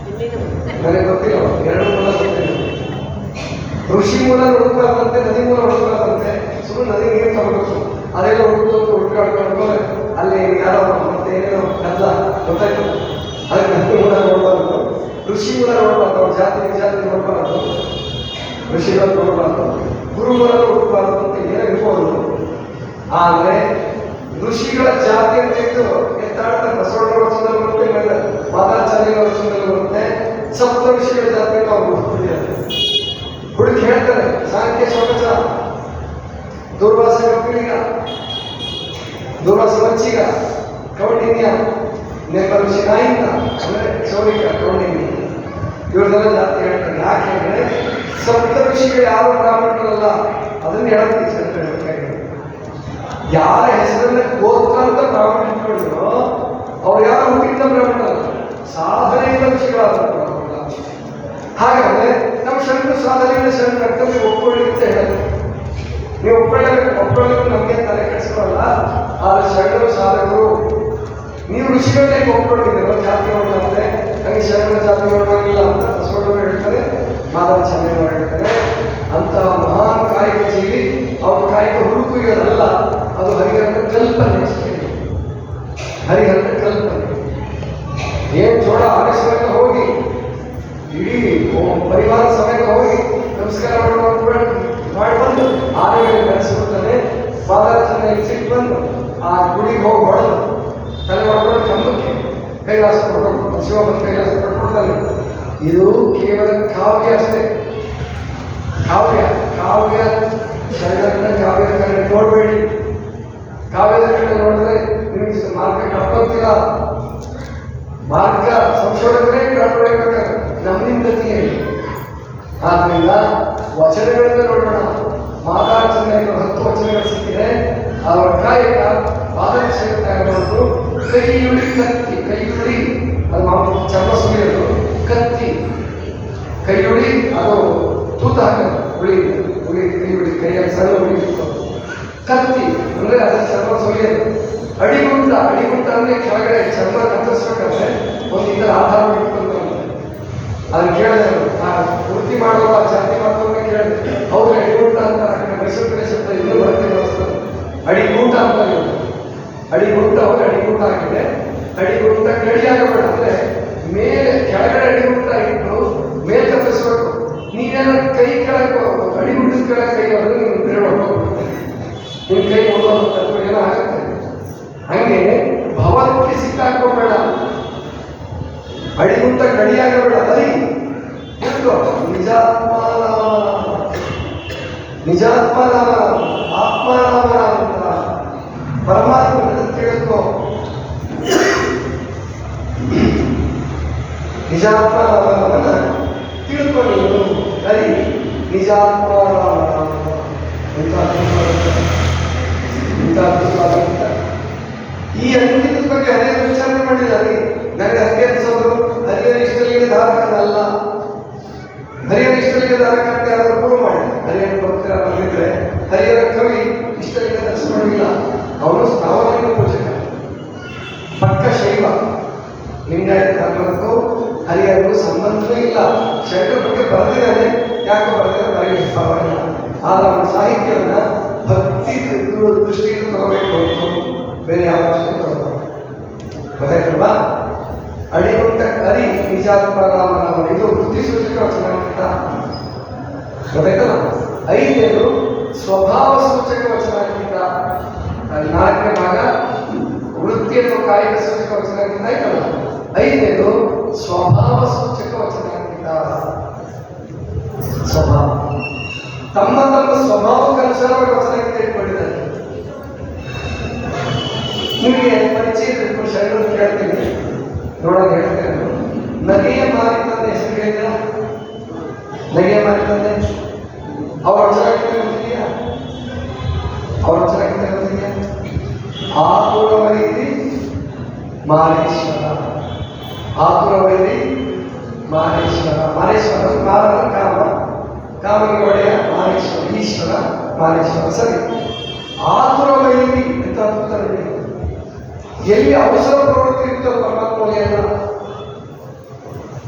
Speaker 1: ನನಗೆ ಗೊತ್ತಿಲ್ಲ. ಎರಡು ಮೂಲ ಗೊತ್ತಿಲ್ಲ. ಋಷಿ ಮೂಲ ಹುಡುಕಬಾರ್ದಂತೆ, ನದಿ ಮೂಲ ಹುಡುಕಬಾರ್ದಂತೆ. ಸುಮ್ಮನೆ ನದಿ ನೀರು ತಗೋಬೇಕು. ಅದೆಲ್ಲ ಹುಡುಕಾಡ್ಕೊಂಡು ಅಲ್ಲಿ ಯಾರೋ ಮತ್ತೆ ಏನೇನೋ ಕಲ್ಲ ಗೊತ್ತಾಯ್ತು. ಅದಕ್ಕೆ ನದಿ ಮೂಲ ನೋಡಬಾರ್ದು, ಋಷಿ ಮೂಲ ನೋಡಬಾರ್ದು. ಅವ್ರ ಜಾತಿ ವಿಜಾತಿ ನೋಡಬಾರ್ದು, ಋಷಿಗಳ ನೋಡಬಾರ್ದು, ಗುರು ಮೂಲ ಹುಡುಕಬಾರ್ದು ಅಂತ ಏನೋ ಇರ್ಬೋದು. ಆದರೆ ಋಷಿಗಳ ಜಾತಿ ಅಂತ ಇದ್ದು ಎತ್ತಾಡ್ತಾರೆ. ಬಸವಣ್ಣನ ವಚನದಲ್ಲಿ ಬರುತ್ತೆ, ಮಾತಾಚಾರ್ಯರ ವಚನದಲ್ಲಿ ಬರುತ್ತೆ. ಸಪ್ತ ಋಷಿಗಳ ಜಾತಿ ಅವ್ರು ಹುಡುಕಿ ಹೇಳ್ತಾರೆ. ಸಾಂಖ್ಯ ಶೌಚ, ದುರ್ವಾಸ ಕಪಿಲಿಗ, ದುರ್ವಾಸ ಮಚ್ಚಿಗ, ಕೌಂಡಿನ್ಯ, ನೆಪ ಋಷಿ ನಾಯಿಕ, ಅಂದ್ರೆ ಕ್ಷೌರಿಕ, ಕೌಂಡಿನ್ಯ, ಇವ್ರದೆಲ್ಲ ಜಾತಿ ಹೇಳ್ತಾರೆ. ಯಾಕೆ ಹೇಳಿದ್ರೆ ಸಪ್ತ ಋಷಿಗಳು ಯಾರು ಬ್ರಾಹ್ಮಣರಲ್ಲ. ಅದನ್ನ ಹೇಳ್ತೀನಿ ಚಂದ್ರ ಹೇಳ್ಬೇಕಾಗಿ. ಯಾರ ಹೆಸರನ್ನ ಗೋತ್ರ ಅಂತ ಬ್ರಾಹ್ಮಣ ಇಟ್ಕೊಂಡಿರೋ ಅವ್ರು ಯಾರು ಹುಟ್ಟಿದ್ದ ಬ್ರಾಹ್ಮಣರಲ್ಲ, ಸಾಧನೆಯಿಂದ ಋಷಿಗಳಾದ ಬ್ರಾಹ್ಮಣ. ಹಾಗಾದ್ರೆ ನಮ್ಮ ಶರಣರು ಸಾಧನೆಯಿಂದ ಶರಣ ಕರ್ತವ್ಯ ಒಪ್ಕೊಳ್ಳಿ ಅಂತ ಹೇಳೋದು. ನೀವು ಒಪ್ಕೊಳ್ಳೋದು ನಮಗೆ ತಲೆ ಕೆಡಿಸ್ಕೊಳ್ಳಲ್ಲ. ಆದ್ರೆ ಶರಣರು ಸಾಧಕರು. ನೀವು ಋಷಿಗಳನ್ನೇ ಒಪ್ಕೊಂಡಿದ್ದೀರೋ ಜಾತಿ ನೋಡಂತೆ ನನಗೆ ಶರಣ ಜಾತಿ ನೋಡೋಂಗಿಲ್ಲ ಅಂತ ಬಸವಣ್ಣವರು ಹೇಳ್ತಾರೆ, ಮಾಧವಾಚಾರ್ಯರು ಹೇಳ್ತಾರೆ. ಅಂತಹ ಮಹಾನ್ ಕಾಯಕ ಜೀವಿ. ಅವ್ರ ಕಾಯಕ ಹುಡುಕುವುದಲ್ಲ, ಅದು ಹರಿಹರನ ಕಲ್ಪನೆ ಅಷ್ಟೇ. ಹರಿಹರನ ಕಲ್ಪನೆ. ಏನ್ ಜೋಡ ಆನೆ ಸಮೇತ ಹೋಗಿ ಇಡೀ ಪರಿವಾರ ಸಮೇತ ಹೋಗಿ ನಮಸ್ಕಾರ ಮಾಡಿ ಬಂದು ಆನೆಗಳಿಗೆ ನಡೆಸಿಬಿಡ್ತಾನೆ. ಮಾದಾಚಾರ್ಯ ಸಿಟ್ಟು ಬಂದು ಆ ಗುಡಿಗೆ ಹೋಗಿ ಹೊಡೆದು ತಲೆ ಹೊಡೆದು ಕಂಬಕ್ಕೆ ಕೈಲಾಸ ಕೊಟ್ಟು ಶಿವಬಂದು ಕೈಲಾಸ ಕೊಟ್ಬಿಡ್ತಾನೆ. ಇದು ಕೇವಲ ಕಾವ್ಯ ಅಷ್ಟೇ. ಕಾವ್ಯ ಕಾವ್ಯ ಶರಣರನ್ನ ಕಾವ್ಯದ ಕಡೆ ನೋಡಬೇಡಿ. ಕಾವ್ಯದ ಕಡೆ ನೋಡಿದ್ರೆ ನಿಮಗೆ ಮಾರ್ಗ ಕಳ್ಕೊಳ್ತೀರ. ಮಾರ್ಗ ಸಂಶೋಧಕರೇ ಕಳ್ಕೊಳ್ಬೇಕಾದ್ರೆ ನಮ್ಮಿಂದ ಗತಿಯೇ. ಆದ್ರಿಂದ ವಚನಗಳಿಂದ ನೋಡೋಣ. ಮಾತಾಡ್ತಾರೆ 10 ವಚನಗಳು ಸಿಕ್ಕಿದೆ. ಅವರ ಕಾಯಕ ಪಾದರಕ್ಷೆಯಾಗಿರೋದು ಕೈಯುಳಿ ಕತ್ತಿ. ಕೈಯುಳಿ ಅದು ಮಾಮೂಲು ಚರ್ಮ ಸುಲಿಯೋದು. ಕತ್ತಿ ಕೈಯುಳಿ ಅದು ತೂತ ಹಾಕೋದು. ಉಳಿ ಉಳಿ ಕೈಯುಳಿ ಕೈಯಲ್ಲಿ ಸಣ್ಣ ಉಳಿ ಕತ್ತಿ ಅಂದ್ರೆ ಅದರ ಚರ್ಮ ಸುಲಿಯೋದು. ಅಡಿಗುಂಟ ಅಡಿಗುಂಟ ಅಂದ್ರೆ ಕೆಳಗಡೆ ಚರ್ಮ ಕತ್ತರಿಸ್ಬೇಕಾದ್ರೆ ಒಂದು ಇದರ ಆಧಾರ ಇಟ್ಕೊಂತ ಅದನ್ನ ಕೇಳಿದೆ. ವೃತ್ತಿ ಮಾಡುವ ಜಾತಿ ಮಾಡುವ ಕೇಳಿದೆ. ಹೌದು ಅಡಿಗುಂಟ ಅಂತ ಮೈಸೂರು ಕಡೆ ಶಬ್ದ ಇನ್ನೂ ಬರುತ್ತೆ ಬಳಸ್ತಾರೆ. ಅಡಿಗುಂಟ ಅಂತ ಅಡಿಗುಂಟ ಅವ್ರು ಅಡಿಗುಂಟ ಆಗಿದೆ. ಅಡಿಗುಂಟ ಕಡಿಯಾಗಬೇಡ ಅಂದ್ರೆ ಮೇಲೆ ಕೆಳಗಡೆ ಅಡಿಗುಂಟ ಇಟ್ಟು ಮೇಲೆ ಕತ್ತರಿಸ್ಬೇಕು. ನೀವೇನ ಕೈ ಕೆಳಗೆ ಅಡಿಗುಂಟದ ಕೆಳಗೆ ಕೈ ಹೋದ್ರೆ ನಿಮ್ಗೆ ಬೇರೆ ಹೊಡ್ಕೋಗ್ಬಿಡುತ್ತೆ. ನಿಮ್ ಕೈ ಓದೋದು ಏನೋ ಆಗುತ್ತೆ. ಹಂಗೆ ಭವಕ್ಕೆ ಸಿಕ್ಕಾಕೋಬೇಡ. ಅಡಿಗುಂಟ ಕಡಿಯಾಗಬೇಡ. ಅರಿ ನಿಜಾತ್ಮನಾಮ ಆತ್ಮನಾಮನ ಅಂತ ಪರಮಾತ್ಮ ತಿಳ್ಕೋ. ನಿಜಾತ್ಮನಾಮನ ತಿಳ್ಕೊ. ನೀನು ಅರಿ ನಿಜಾತ್ಮನಾಮ ಈ ಅಂಕಿತದ ಬಗ್ಗೆ ಹರಿಹರ ವಿಚಾರಣೆ ಮಾಡಿದ್ದಾರೆ. ನನಗೆ ಹಂಗೆ ಅನ್ಸೋದು ಹರಿಹರ ಇಷ್ಟಲಿಗೆ ಧಾರಕನಲ್ಲ. ಹರಿಹರ ಇಷ್ಟಲಿಗೆ ಧಾರಕ ಅಂತ ಯಾರಾದ್ರೂ ಪ್ರೂವ್ ಮಾಡಿ. ಹರಿಹರ ಭಕ್ತರ ಬಂದಿದ್ರೆ ಹರಿಹರ ಕವಿ ಇಷ್ಟಲಿಗೆ ದರ್ಶನವಿಲ್ಲ. ಅವನು ಸ್ಥಾವರಲಿಂಗ ಪೂಜಕ, ಪಕ್ಕ ಶೈವ. ಲಿಂಗಾಯತ ಧರ್ಮಕ್ಕೂ ಹರಿಹರಗೂ ಸಂಬಂಧವೇ ಇಲ್ಲ. ಶರಣರ ಬಗ್ಗೆ ಬರೆದಿದ್ದಾನೆ. ಯಾಕೆ ಬರೆದಿರೋ ಬರೆಯಲಿಕ್ಕೆ ಸ್ಥಾವರಿಲ್ಲ. ಆದ್ರೆ ಅವನ ಸಾಹಿತ್ಯವನ್ನ ಭಕ್ತಿ ದೃಷ್ಟಿಯಿಂದ ತಗೋಬೇಕು ಅಂತ ಬೇರೆ ಯಾವ ದೃಷ್ಟಿ ತಗೋಬೇಕು. ಗೊತ್ತಾಯ್ತಲ್ವಾ? ಅಡಿಗುಂಟ ಅರಿ ನಿಜಾತ್ಮನಾಮ ಇದು ವೃತ್ತಿ ಸೂಚಕ ವಚನ ಅಂತ ಗೊತ್ತಾಯ್ತಲ್ಲ. 5ನೇದು ಸ್ವಭಾವ ಸೂಚಕ ವಚನಕ್ಕಿಂತ 4ನೇ ಭಾಗ ವೃತ್ತಿ ಅಥವಾ ಕಾಯಿಕ ಸೂಚಕ ವಚನಕ್ಕಿಂತ ಆಯ್ತಲ್ಲ. 5ನೇದು ಸ್ವಭಾವ ಸೂಚಕ ವಚನಕ್ಕಿಂತ. ಸ್ವಭಾವ ತಮ್ಮ ತಮ್ಮ ಸ್ವಭಾವಕ್ಕನುಸಾರವಾಗಿ ವಚನಕ್ಕಿಂತ ಇಟ್ಕೊಂಡಿದ್ದಾರೆ. ನಿಮಗೆ ಪರಿಚಯ ಇರಬೇಕು. ಶರಣರು ಕೇಳ್ತೀನಿ ನೋಡೋದು ಹೇಳ್ತೇನೆ. ನಗೆಯ ಮಾರಿತಂದೆ ಹೆಸರು ಹೇಳಿದ ನಗೆಯ ಮಾರಿತಂದೆ ಅವ್ರ ವಚನಕ್ಕಿಂತ ಗೊತ್ತಿದೆಯಾ? ಅವ್ರ ವಚನಕ್ಕಿಂತ ಗೊತ್ತಿದೆಯಾ? ಆತುರವೈರಿ ಮಾರೇಶ್ವರ. ಆತುರವೈರಿ ಮಾರೇಶ್ವರ. ಮಾರೇಶ್ವರ ಕಾರಣ ಕಾಮ, ಕಾಮನಿಗೆ ಒಡೆಯ ಮಾರೇಶ್ವರ, ಈಶ್ವರ ಮಾರೇಶ್ವರ. ಸರಿ, ಆತುರವೈರಿ ಅಂತ ಅಂತಾರೆ. ಎಲ್ಲಿ ಅವಸರ ಪ್ರವೃತ್ತಿ ಇರ್ತದೆ ಪರಮಾತ್ಮನೆಯಲ್ಲ,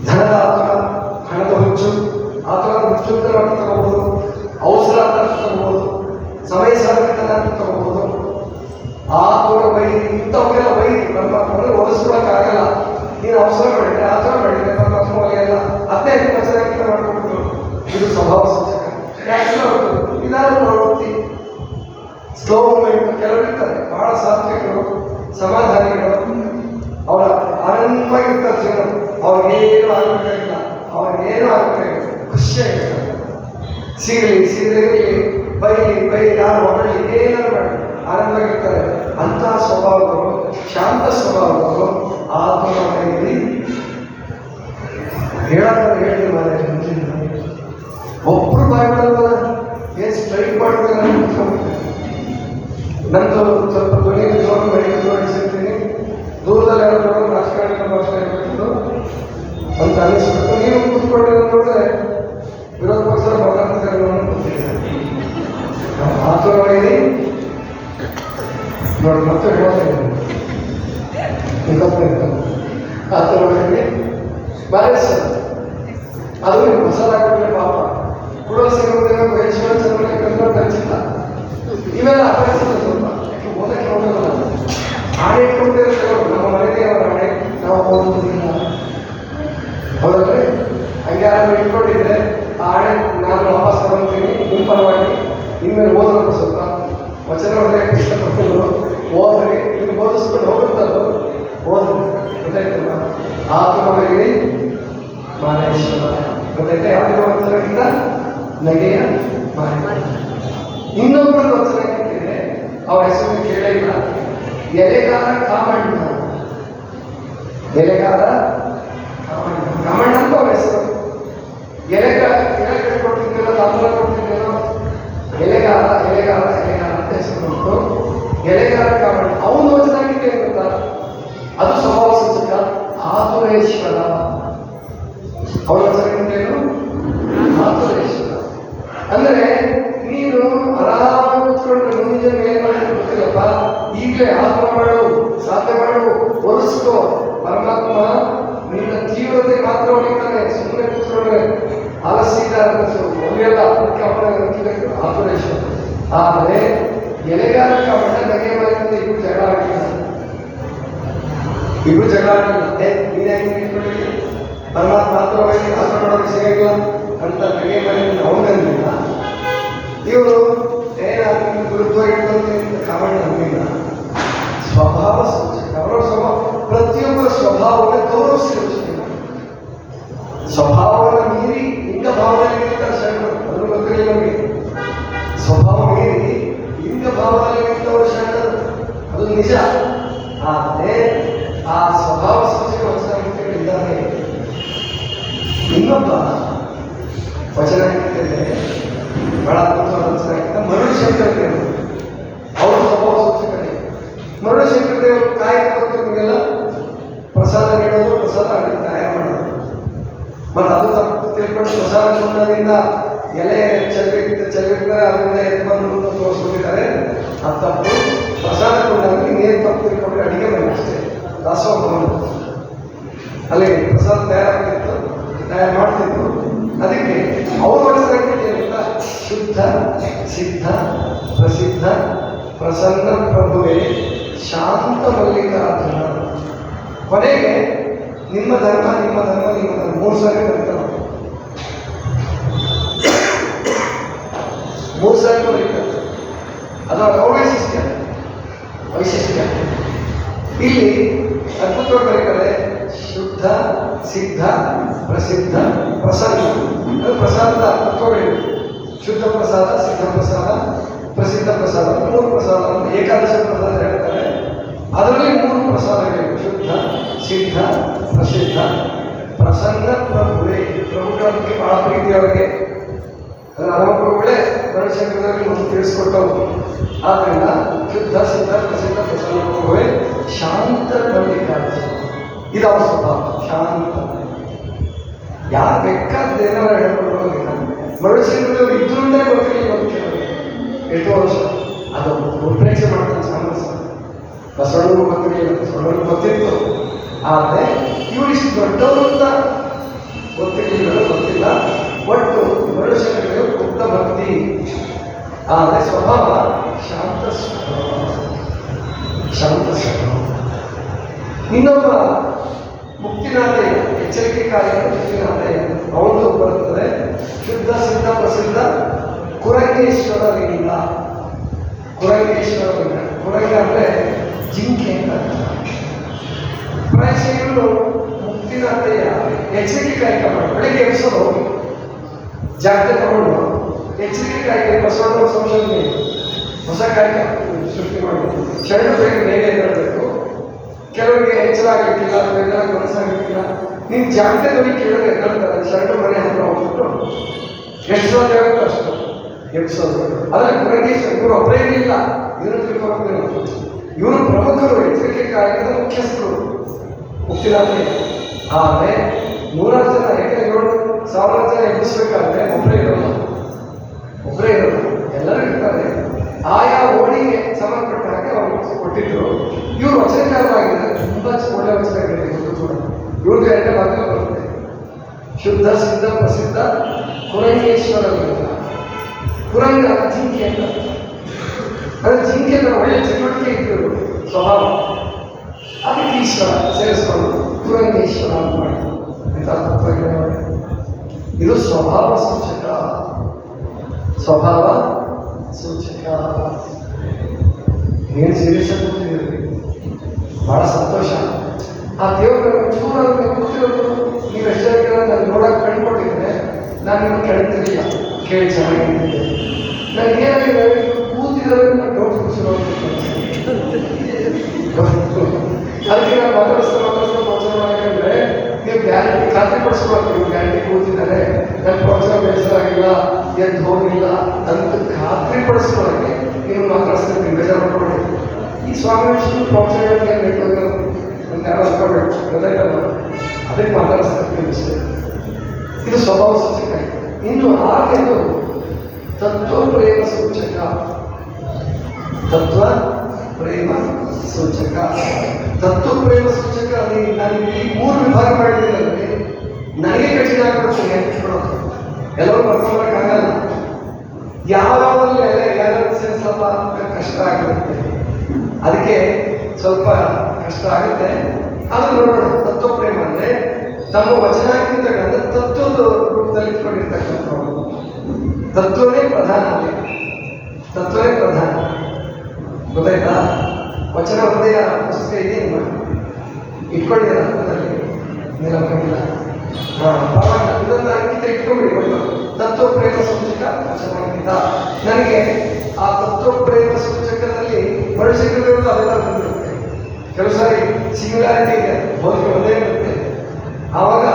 Speaker 1: ಧನದ ಆತುರ, ಹಣದ ಹುಚ್ಚು, ಆತುರ ಹುಚ್ಚು ಅಂತ ತಗೋಬಹುದು, ಅವಸರ ಅಂತ ತಗೋಬಹುದು, ಸಮಯ ಸಾಧಕತನ ಅಂತ ತಗೋಬಹುದು. ಆತುರ ವೈರಿ ಇಂಥವಕ್ಕೆಲ್ಲ ವೈರಿ ಪರಮಾತ್ಮನ ಒಲಿಸ್ಕೊಳಕ್ಕಾಗಲ್ಲ. ನೀನು ಅವಸರ ಮಾಡಿದ್ರೆ, ಆತುರ ಮಾಡಿದ್ರೆ ಪರಮಾತ್ಮ ಒಲೆಯಲ್ಲ. 15% ಮಾಡ್ಕೊಬಿಟ್ಟು ಇದು ಸ್ವಭಾವ ಸೂಚಕ. ನಿಧಾನ ಪ್ರವೃತ್ತಿ, ಸ್ಲೋ ಮೂಮೆಂಟ್. ಕೆಲವರು ಇರ್ತಾರೆ ಬಹಳ ಸಾತ್ವಿಕರು, ಸಮಾಧಾನಿಗಳು, ಅವರ ಆನಂದವಾಗಿರ್ತಾರೆ ಜೀವನ. ಅವ್ರಿಗೇನು ಆಗಬೇಕಾಗಿಲ್ಲ, ಅವ್ರಿಗೇನು ಆಗಬೇಕಾಗಿಲ್ಲ, ಖುಷಿಯಾಗಿರ್ತಾರೆ. ಸಿಗಲಿ ಸಿಗಲಿ, ಬೈಲಿ ಯಾರು ಹೊರಳಿ ಏನಾರು ಮಾಡಿ ಆನಂದವಾಗಿರ್ತಾರೆ. ಅಂತಹ ಸ್ವಭಾವಗಳು, ಶಾಂತ ಸ್ವಭಾವಗಳು ಆತ್ಮದಲ್ಲಿ ಹೇಳಿ ಒಬ್ರು ಬಾಯ್ಬಿಡಲ್ಲ. ಏನು ಸ್ಟ್ರೈಕ್ ಮಾಡ್ತಾರೆ ನಂದು ಸ್ವಲ್ಪ ಧ್ವನಿ ಜೋರು ಮಾಡಿಸಿರ್ತೀನಿ. ದೂರದಲ್ಲಿ ಯಾರು ನೋಡೋದು ರಾಜಕಾರಣ ಭಾಷೆ ಇರಬೇಕು ಅಂತ ಅನಿಸ್ಬಿಟ್ಟು ನೀವು ಕೂತ್ಕೊಂಡಿರೋ ನೋಡಿದ್ರೆ ವಿರೋಧ ಪಕ್ಷದ ಮಾತಾಡ್ತಾರೆ ಆತುರವಾಗಿ ನೋಡಿ. ಮತ್ತೆ ಹೇಳ್ತೇನೆ ಆತುರವಾಗಿ ಬಾರಿಸ ಅದು ನೀವು ಮಸಾಲ ಹಾಕಿದ್ರೆ ಪಾಪ ಕುಡೋ ಸಿಗೋದೇನೋ ವೈಶ್ವ ಚಂದ್ರ ಕಂಡು ಖರ್ಚಿಲ್ಲ. ಇವೆಲ್ಲ ಅಪರಿಚಿತ ಸ್ವಲ್ಪ ಯಾಕೆ ಓದಕ್ಕೆ ಹೋಗಲ್ಲ. ಆಣೆ ಇಟ್ಕೊಂಡಿರ್ತೇವೆ ನಮ್ಮ ಮನೆಗೆ, ಅವರ ಆಣೆ ನಾವು ಓದುವುದಿಲ್ಲ. ಹೌದಲ್ರಿ? ಹಂಗೆ ಯಾರು ಇಟ್ಕೊಂಡಿದ್ರೆ ಆ ಆಣೆ ನಾನು ವಾಪಸ್ ತಗೊಳ್ತೀನಿ ನಿಮ್ಮ ಪರವಾಗಿ, ಇನ್ಮೇಲೆ ಓದೋದು ಸ್ವಲ್ಪ ವಚನ ಹೊಡೆಯಕ್ಕೆ ಇಷ್ಟಪಟ್ಟಿದ್ರು. ಓದ್ರಿ, ನಿಮ್ಗೆ ಓದಿಸ್ಕೊಂಡು ಹೋಗುತ್ತದು ಓದ್ರಿ. ಗೊತ್ತಾಯ್ತಲ್ಲ? ಆತ್ಮವಾಗಿ ಮಾನೇಶ್ವರ ಗೊತ್ತಾಯ್ತಾ? ಯಾವ್ದು ವಚನಕ್ಕಿಂತ ನಗೆಯ ಮಾನ. ಇನ್ನೊಬ್ಬರು ವಚನ ಕೇಳಿದ್ರೆ ಅವ್ರ ಹೆಸರು ಕೇಳೇ ಇಲ್ಲ. ಎಲೆಗಾರ ಕಾಮಣ್ಣ. ಎಲೆಗಾರ ಕಾಮಣ್ಣ ಅಂತ ಅವ್ರ ಹೆಸರು. ಎಲೆ ಕೊಡ್ತಿದ್ದೇನೋ, ತಾಂಬೂಲ ಕೊಡ್ತಿದ್ದೇನೋ, ಎಲೆಗಾರ ಎಲೆಗಾರ ಎಲೆಗಾರ ಅಂತ ಹೆಸರು ಕೊಟ್ಟು ಎಲೆಗಾರ ಕಾಮಣ್ಣ. ಅವನು ವಚನಾಗಿದೆ ಗೊತ್ತಾ? ಅದು ಸ್ವಭಾವ ಸೂಚಕ ಆತುರೇಶ್ವರ. ಅವರ ವಚನಕ್ಕೇನು? ಆತುರೇಶ್ವರ. ಅಂದ್ರೆ ನೀನು ಆರಾಮಾಗಿ ಕೂತ್ಕೊಂಡು ಮುಂದಿನ ಮೇಲೆ ಗೊತ್ತಿಲ್ಲಪ್ಪ, ಈಗಲೇ ಆತ್ಮ ಮಾಡು, ಸಾಧ್ಯ ಮಾಡು, ಒಲಿಸ್ಕೋ. ಪರಮಾತ್ಮ ನಿನ್ನ ತೀವ್ರತೆ ಮಾತ್ರ ಹೊಡಿತಾನೆ. ಸುಮ್ಮನೆ ಕೂತ್ಕೊಂಡ್ರೆ ಆಲಸ್ಯ ಒಲಿಯಲ್ಲ. ಅದಕ್ಕೆ ಅವನ ಆತುರೇಶ್ವರ. ಆದರೆ ಎಲೆಗಾರ ಕಾಮಣ್ಣ ನಗೆ ಮಾಡಿದಂತೆ ಇಬ್ರು ಜಗಳ ಆಗಿಲ್ಲ. ಇಬ್ರು ಜಗಳ ಆಗಿಲ್ಲ. ನೀನು ಹೆಂಗೆ ಇಟ್ಕೊಂಡಿದ್ದೀನಿ ಪರಮಾತ್ಮ ಆತುರವಾಗಿ ಆತ್ಮ ಮಾಡೋದು ಸಿಗಲ್ಲ ಅಂತ ನಗೆ ಮಾಡಿದ ಅವನಂದಿಲ್ಲ. ಇವರು ಏನಾದ್ರು ವಿರುದ್ಧವಾಗಿರ್ತಂತೆ ಕಾಮಣ್ಣ ಅಂದಿಲ್ಲ. ಸ್ವಭಾವ ಸೂಚಕ. ಅವರ ಸ್ವಭಾವ ಪ್ರತಿಯೊಬ್ಬರ ಸ್ವಭಾವವನ್ನು ಗೌರವಿಸಿದ ಸ್ವಭಾವವನ್ನು ಮೀರಿ ಲಿಂಗ ಭಾವದಲ್ಲಿ ನಿಂತ ಶರಣರು. ಅದು ಗೊತ್ತಿಲ್ಲ ನಮಗೆ. ಸ್ವಭಾವ ಮೀರಿ ಲಿಂಗ ಭಾವದಲ್ಲಿ ನಿಂತವರು ಶರಣರು, ಅದು ನಿಜ. ಆದರೆ ಆ ಸ್ವಭಾವ ಸೂಚಕ ವಚನಗಳಿದ್ದಾರೆ. ಇನ್ನೊಬ್ಬ ವಚನ ಬಹಳ ಅದ್ಭುತವಾದ ವಚನ ಮರುಳಶಂಕರ ದೇವರು. ಅವರು ಸ್ವಭಾವ ಸೂಚಕರೇ. ಮರುಳಶಂಕರ ದೇವರು ಕಾಯಕ ಭಕ್ತರಿಗೆಲ್ಲ ಪ್ರಸಾದ ನೀಡೋದು, ಪ್ರಸಾದ ತಯಾರು ಮಾಡೋದು. ಮತ್ತು ಅದು ತಪ್ಪು ತಿಳ್ಕೊಂಡು ಪ್ರಸಾದ ಕೊಂಡದಿಂದ ಎಲೆ ಚೆಲ್ಲಿರ್ತಾರೆ, ಅದರಿಂದ ಎತ್ಕೊಂಡು ತೋರಿಸ್ಬಿಟ್ಟಿದ್ದಾರೆ. ಅದು ತಪ್ಪು. ಪ್ರಸಾದ ಕೊಂಡಾಗಿ ನೀರು ತಪ್ಪು ತಿಳ್ಕೊಂಡ್ರೆ ಅಡಿಗೆ ಮನೆ ಅಷ್ಟೇ. ದಾಸೋಹ ಅಲ್ಲಿ ಪ್ರಸಾದ ತಯಾರು ಮಾಡ್ತಿದ್ರು. ಅದಕ್ಕೆ ಅವರು ವಚನ ಶುದ್ಧ ಸಿದ್ಧ ಪ್ರಸಿದ್ಧ ಪ್ರಸನ್ನ ಪ್ರಭುವೇ ಶಾಂತ ಮಲ್ಲಿಕಾರ್ಜುನ. ಕೊನೆಗೆ ನಿಮ್ಮ ಧರ್ಮ ನಿಮ್ಮ ಧರ್ಮ ನಿಮ್ಮ ಧರ್ಮ 3 ಸಾರಿ ಬರೀತಾರೆ. 3 ಸಾರಿ ಬರೀತಾರೆ. ಅದು ಅವ್ರ ವೈಶಿಷ್ಟ್ಯ. ಇಲ್ಲಿ ಅದ್ಭುತವಾಗಿ ಬರೀತಾರೆ. ಶುದ್ಧ ಸಿದ್ಧ ಪ್ರಸಿದ್ಧ ಪ್ರಸನ್ನ. ಅದು ಪ್ರಸಾದದ ತತ್ವಗಳಿವೆ. ಶುದ್ಧ ಪ್ರಸಾದ, ಸಿದ್ಧ ಪ್ರಸಾದ, ಪ್ರಸಿದ್ಧ ಪ್ರಸಾದ, 3 ಪ್ರಸಾದ. ಏಕಾದಶ ಪ್ರಸಾದ ಹೇಳ್ತಾರೆ. ಅದರಲ್ಲಿ 3 ಪ್ರಸಾದಗಳಿವೆ. ಶುದ್ಧ ಸಿದ್ಧ ಪ್ರಸಿದ್ಧ ಪ್ರಸನ್ನ ಪ್ರಭುವೇ. ಪ್ರಭುಗಳ ಬಗ್ಗೆ ಬಹಳ ಪ್ರೀತಿ ಅವರಿಗೆ. ಅದರ ಪ್ರಭುಗಳೇ ವರ್ಣಶಂಕರದಲ್ಲಿ ಒಂದು ತಿಳಿಸ್ಕೊಟ್ಟವು. ಆದ್ದರಿಂದ ಶುದ್ಧ ಸಿದ್ಧ ಪ್ರಸಿದ್ಧ ಪ್ರಸನ್ನವೇ ಶಾಂತ ಪಂಡಿತ, ಇದು ಅವರ ಸ್ವಭಾವ, ಶಾಂತ. ಯಾರು ಬೇಕಾದ ಏನಾರ ಹೇಳ್ಕೊಂಡು ಹೋಗಿಲ್ಲ. ಮರುಳಶಂಕರದವ್ರು ಇದ್ರೂ ಗೊತ್ತಿರಲಿಲ್ಲ ಅಂತ ಕೇಳಿದ್ರು ಎಷ್ಟೋ ವರ್ಷ. ಅದು ಉತ್ಪ್ರೇಕ್ಷೆ ಮಾಡ್ತಾನೆ ಸಾಮರಸ್ಯ. ಬಸವಣ್ಣನಿಗೂ ಗೊತ್ತಿರಲಿಲ್ಲ, ಬಸವಣ್ಣನಿಗೂ ಗೊತ್ತಿತ್ತು. ಆದರೆ ಇವರು ಇಷ್ಟು ದೊಡ್ಡವರು ಅಂತ ಗೊತ್ತಿಲ್ಲ. ಒಟ್ಟು ಮರುಳಶಂಕರದೇವರು ಉಕ್ತ ಭಕ್ತಿ, ಆದರೆ ಸ್ವಭಾವ ಶಾಂತ ಸ್ವಭಾವ. ಇನ್ನೊಬ್ಬ ಮುಕ್ತಿನಾಥಯ್ಯ, ಎಚ್ಚರಿಕೆಕಾರಿಯ ಮುಕ್ತಿನಾಥಯ್ಯ, ಅವನು ಬರುತ್ತದೆ ಶುದ್ಧ ಸಿದ್ಧ ಪ್ರಸಿದ್ಧ ಕುರಂಗೇಶ್ವರ ಲಿಂಗ. ಕುರಂಗೇಶ್ವರ ಲಿಂಗ, ಕುರಂಗ ಅಂದರೆ ಜಿಂಕೆ ಅಂತ. ಪ್ರಾಯಶಿಗಳು ಮುಕ್ತಿನಾಥಯ್ಯ ಎಚ್ಚರಿಕೆ ಕಾಯಕ ಮಾಡಿ ಬೆಳಗ್ಗೆ ಎಬ್ಸೋದು ಹೋಗಿ ಜಾಗ್ರತೆ ತಗೊಂಡು ಎಚ್ಚರಿಕೆ ಕಾಯಕ ಬಸವಣ್ಣ ಸಂಶೋಧನೆ ಹೊಸ ಕಾಯಕ ಸೃಷ್ಟಿ ಮಾಡಬೇಕು. ಶರಣ ಬೇಗ ಎದ್ದೇಳಬೇಕು. ಕೆಲವರಿಗೆ ಎಚ್ಚರ ಆಗಲಿಕ್ಕಿಲ್ಲ, ಬೇಗ ಮನಸ್ಸಾಗಲಿಕ್ಕಿಲ್ಲ, ನೀನು ಜಾಗ್ರತೆ ನೋಡಿ ಕೇಳಿದ್ರೆ ಎದ್ದೇಳ್ತಾರೆ. ಶರಣ ಮನೆ ಹತ್ರ ಹೋಗ್ಬಿಟ್ಟು ಎಷ್ಟು ಸಲ ಹೇಳುತ್ತೋ ಅಷ್ಟು ಎಬ್ಸೋದು. ಆದರೆ ಕುರಂಗೇಶ್ವರ ಇವರು ಒಬ್ಬರೇ ಇಲ್ಲ, ಇದನ್ನು ತಿಳ್ಕೊಬೇಕು. ಇವರು ಪ್ರಮುಖರು, ಎಚ್ಚರಿಕೆ ಕಾಯಕದ ಮುಖ್ಯಸ್ಥರು ಮುಕ್ತಿನಾಥಯ್ಯ. ಆದರೆ 100 ಜನ, ಯಾಕಂದ್ರೆ 1000 ಜನ ಎಬ್ಬಿಸ್ಬೇಕಾದ್ರೆ ಒಬ್ಬರೇ ಇರೋದು, ಎಲ್ಲರೂ ಇರ್ತಾರೆ. ಆಯಾ ಓಣಿಗೆ ಸಂಬಂಧಪಟ್ಟ ಹಾಗೆ ಅವರು ಕೊಟ್ಟಿದ್ರು. ಇವರು ವಚನಕಾರರಾಗಿದ್ದಾರೆ, ತುಂಬ ಒಳ್ಳೆ ವಚನಗಳಿದೆ. ಕೂಡ ಇವ್ರದ್ದು 2 ಭಾಗ ಬರುತ್ತೆ. ಶುದ್ಧ ಸಿದ್ಧ ಪ್ರಸಿದ್ಧ ಕುರಂಗೇಶ್ವರ ಲಿಂಗ. ಕುರಂಗ ಜಿಂಕೆ ಅಂತ, ಅಂದರೆ ಜಿಂಕೆ ಒಳ್ಳೆ ಚಟುವಟಿಕೆ ಇದ್ರು ಸ್ವಭಾವ. ಅದಕ್ಕೆ ಈಶ್ವರ ಸೇರಿಸ್ಕೊಂಡು ಕುರಂಗೇಶ್ವರ ಅಂತ ಮಾಡಿ. ಇದು ಸ್ವಭಾವ ಸೂಚಕ. ಏನು ಸೀರಿಯಸ್ ಆಗಿ ಕೂತಿದ್ದೀರಿ, ಭಾಳ ಸಂತೋಷ. ಆ ದೇವರ ಚೂರಾಗಿ ಕೂತಿರೋದು ನೀವು ಎಷ್ಟು ಜನ ನಾನು ನೋಡೋಕೆ ಕಂಡುಕೊಂಡಿದ್ರೆ ನಾನು ನಿಮ್ಗೆ ಕೇಳ್ತಿರಲಿಲ್ಲ, ಕೇಳಿ ಚೆನ್ನಾಗಿದ್ದೆ. ನನಗೆ ಏನಾಗಿದೆ ಕೂತಿದ್ರೆ ನಾನು ಡೌಟ್ ಕೂರಿಸಿರೋ ಅದಕ್ಕೆ ನಾನು ಮಾತಾಡಿಸ್ತಾ ಪ್ರವಚನ ಮಾಡಬೇಕಂದ್ರೆ ನೀವು ಗ್ಯಾರಂಟಿ ಖಾತ್ರಿ ಪಡಿಸ್ಕೊಳ್ತೀವಿ. ನೀವು ಗ್ಯಾರಂಟಿ ಕೂತಿದ್ದಾರೆ, ನನ್ನ ಪ್ರವಚನ ಬೇಸರ ಆಗಿಲ್ಲ, ಎದ್ದು ಹೋಗಿಲ್ಲ ಅಂತ ಖಾತ್ರಿ ಪಡಿಸ್ಕೊಳ್ಳೋಕ್ಕೆ ನೀವು ಮಾತಾಡಿಸ್ತೀವಿ. ಬೇಜಾರು ಮಾಡ್ಕೊಳ್ಳಿ. ಈ ಸ್ವಾಮಿ ವಿಷ್ಣು ಪ್ರವಚನಗಳಿಗೆ ಬೇಕು ಅಂತ ಯಾರು ಅನ್ಕೊಳ್ಬೇಕು, ಗೊತ್ತಾಯ್ತಲ್ಲ, ಅದಕ್ಕೆ ಮಾತಾಡಿಸ್ತೀವಿ ಅಷ್ಟೇ. ಇದು ಸ್ವಭಾವ ಸೂಚಕ. ಇನ್ನು 6ನೇದು ತತ್ವ ಪ್ರೇಮ ಸೂಚಕ. ತತ್ವ ಪ್ರೇಮ ಸೂಚಕ ನಾನು ಈ 3 ವಿಭಾಗ ಮಾಡಿದ್ದೀನಿ. ನನಗೆ ಕಠಿಣ ಆಗ್ಬಿಡುತ್ತೆ ನೆನಪಿಟ್ಕೊಳ್ಳೋದು, ಎಲ್ಲರೂ ಬರ್ಕೊಳಕ್ಕಾಗಲ್ಲ. ಯಾವಾಗಲೂ ಸ್ವಲ್ಪ ಕಷ್ಟ ಆಗಿರುತ್ತೆ, ಅದಕ್ಕೆ ಸ್ವಲ್ಪ ಕಷ್ಟ ಆಗುತ್ತೆ. ಆದ್ರೂ ನೋಡೋಣ. ತತ್ವ ಪ್ರೇಮ ಅಂದರೆ ತಮ್ಮ ವಚನಾಂಕಿತಗಳನ್ನ ತತ್ವದ ರೂಪದಲ್ಲಿ ಇಟ್ಕೊಂಡಿರ್ತಕ್ಕಂಥವ್ರು. ತತ್ವನೇ ಪ್ರಧಾನ, ಗೊತ್ತಾಯ್ತಾ? ವಚನ ಹೃದಯ ಪುಸ್ತಕ ಇದೆ, ಇಟ್ಕೊಂಡಿದ್ದಾರೆ ಅರ್ಥದಲ್ಲಿ ನೀಲಕ್ಕಿಲ್ಲ. ಪರವಾಗಿಲ್ಲ, ಇದೊಂದು ಅಂಕಿತ ಇಟ್ಕೊಂಡ್ಬಿಡಿ. ಒಂದು ತತ್ವ ಪ್ರೇಮ ಸೂಚಕ ವಚನಾಂಕಿತ. ನನಗೆ ಆ ತತ್ವ ಪ್ರೇಮ ಸೂಚಕದಲ್ಲಿ ಮರುಳಶಂಕರದೇವರು ಅದೆಲ್ಲ ಬಂದಿರುತ್ತೆ. ಕೆಲವು ಸಾರಿ ಸಿಂಗ್ಯುಲಾರಿಟಿ ಇದೆ, ಹೋಲಿಕೆ ಒಂದೇ ಇರುತ್ತೆ. ಆವಾಗ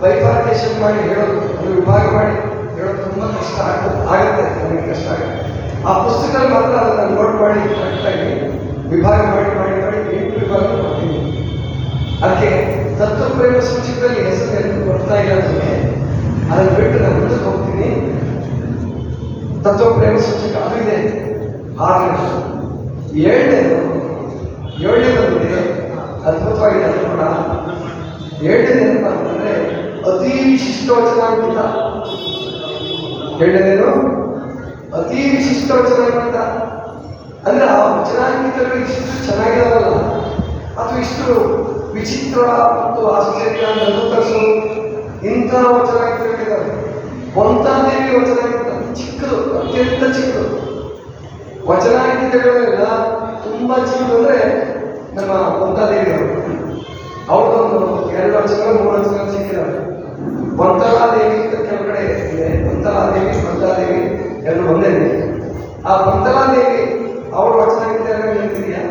Speaker 1: ಬೈಫಾರ್ಕೇಶನ್ ಮಾಡಿ ಹೇಳೋದು, ಒಂದು ವಿಭಾಗ ಮಾಡಿ ಹೇಳೋದು ತುಂಬ ಕಷ್ಟ ಆಗುತ್ತೆ, ನನಗೆ ಕಷ್ಟ ಆಗುತ್ತೆ. ಆ ಪುಸ್ತಕದಲ್ಲಿ ಮಾತ್ರ ಅದನ್ನು ನೋಟ್ ಮಾಡಿ ಕರೆಕ್ಟಾಗಿ ವಿಭಾಗ ಮಾಡಿ 8 ವಿಭಾಗ ಕೊಡ್ತೀನಿ. ಅದಕ್ಕೆ ತತ್ವ ಪ್ರೇಮ ಸೂಚಕದಲ್ಲಿ ಹೆಸರು ಬರ್ತಾ ಇಲ್ಲ ನನಗೆ, ಅದನ್ನು ಬಿಟ್ಟು ನಾನು ಮುಂದಕ್ಕೆ ಹೋಗ್ತೀನಿ. ತತ್ವ ಪ್ರೇಮ ಸೂಚಕ ಅದು ಇದೆ 6ನೇದು. 7ನೇದು ಅದ್ಭುತವಾಗಿದೆ. ಅದು ಕೂಡ 7ನೇದು ಏನಪ್ಪ ಅಂತಂದರೆ ಅತಿ ವಿಶಿಷ್ಟ ವಚನಾಂಕಿತ. 7ನೇದು ಅತಿ ವಿಶಿಷ್ಟ ವಚನಾಂಕಿತ. ಅಂದರೆ ಆ ವಚನಾಂಕಿತಗಳು ಇಷ್ಟು ಚೆನ್ನಾಗಿದಾವಲ್ಲ, ಅಥವಾ ಇಷ್ಟು ವಿಚಿತ್ರ ಮತ್ತು ಆಶ್ಚರ್ಯ ತರಿಸೋದು, ಇಂತಹ ವಚನಾಂಕಿತಗಳಿದ್ದಾವೆ. ವಂತಾದೇವಿ ವಚನಾಂಕಿತ ಚಿಕ್ಕದು, ಅತ್ಯಂತ ಚಿಕ್ಕದು. ವಚನಾಂಕಿತಗಳೆಲ್ಲ ತುಂಬ ಚಿಕ್ಕದು ಅಂದರೆ ನಮ್ಮ ವಂತಾದೇವಿ ಅವ್ರದ್ದೊಂದು 2 ವಚನಗಳು 3 ವಚನಗಳು ಸಿಕ್ಕಿದ್ದಾವೆ. ವಂತಲಾದೇವಿ ಅಂತ ಕೆಳಗಡೆ ಇದೆ. ವಂತಲಾದೇವಿ ಎರಡು ಒಂದೇ ಇದೆ. ಆ ವಂತಲಾದೇವಿ ಅವ್ರ ವಚನಾಂಕಿತ ನೆನಪಿದೆಯಾ?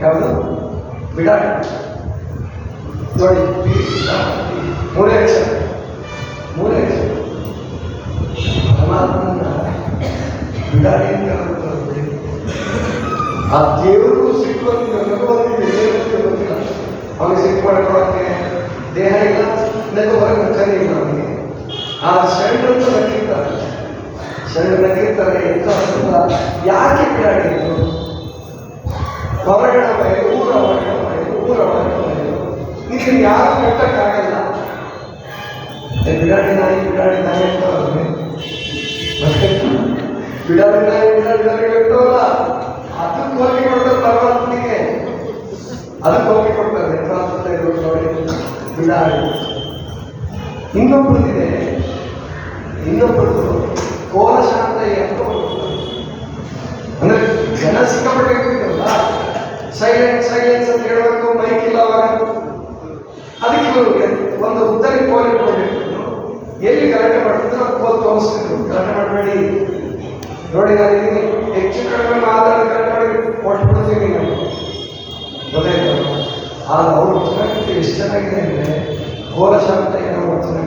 Speaker 1: ಯಾವುದು? ಬಿಡಾಟ್ ನೋಡಿ, 3 ಅಕ್ಷರ. ಬಿಡಾಡಿ ಅಂತ ಹೇಳ್ತಾರೆ. ಆ ದೇವರಿಗೂ ಸಿಟ್ಟು ಬಂದಿಲ್ಲ, ನಗು ಬಂದಿಲ್ಲ. ಅವನಿಗೆ ಸಿಟ್ಟು ಮಾಡ್ಕೊಳಕ್ಕೆ ದೇಹ ಇಲ್ಲ, ನಗು ಹೊರಗೆ ಮುಖನೇ ಇಲ್ಲ ಅವನಿಗೆ. ಆ ಶರಣರನ್ನು ನಕ್ಕಿರ್ತಾರೆ, ಶರಣ ನಕ್ಕಿರ್ತಾರೆ. ಎಂತ ಯಾಕೆ ಬಿಡಾಡಿದ್ರು? ಹೊರಗಣ ಬಯಲು, ಊರ ಹೊರಗಣ ಬಯಲು, ಊರ ಹೊರಗಣ ಬಯಲು. ನೀವು ಯಾರು ಕಟ್ಟಕ್ಕಾಗಲ್ಲ. ಬಿಡಾಡಿ ನಾಯಿ ಅಂತ ಮತ್ತೆ ಬಿಡಾಡಿ ನಾಯಿ ಇರ್ತವಲ್ಲ, ಅದಕ್ಕೆ ಹೋಗಿ ಕೊಡ್ತಾರೆ ಪರಮಾತ್ಮನಿಗೆ, ಅದಕ್ಕೆ ಹೋಗಿ ಕೊಡ್ತಾರೆ ನೋಡಿ ಬಿಡಾಡಿ. ಇನ್ನೊಬ್ಬರದಿದೆ, ಇನ್ನೊಬ್ಬರದು ಕೋಲಶಾಂತಯ್ಯ ಅಂತ ಅಂದ್ರೆ ಜನ ಸಿಕ್ಕಾಪಟ್ಟೆ ಇರ್ತಿದ್ರಲ್ಲ, ಸೈಲೆನ್ಸ್ ಅಂತ ಹೇಳಬೇಕು, ಮೈಕ್ ಇಲ್ಲ ಅವಾಗ. ಅದಕ್ಕೆ ಇವರು ಒಂದು ಉತ್ತರ ಕೋಲ್ ಇಟ್ಕೊಂಡಿರ್ತಿದ್ರು. ಎಲ್ಲಿ ಗಲಾಟೆ ಮಾಡ್ತಿದ್ರು ಅದು ಕೋಲ್ ತೋರಿಸ್ತಿದ್ರು, ಗಲಾಟೆ ಮಾಡಬೇಡಿ ನೋಡಿ, ನಾನು ಇದೀನಿ, ಹೆಚ್ಚು ಕಡಿಮೆ ಮಾತಾಡಿ ಗಲಾಟೆ ಮಾಡಿ ಕೊಟ್ಬಿಡ್ತೀನಿ ನಾನು, ಗೊತ್ತಾಯ್ತು. ಆದ್ರೆ ಅವ್ರ ವಚನ ಎಷ್ಟು ಚೆನ್ನಾಗಿದೆ ಅಂದರೆ, ಕೋಲಶಾಂತ ಏನೋ ವಚನ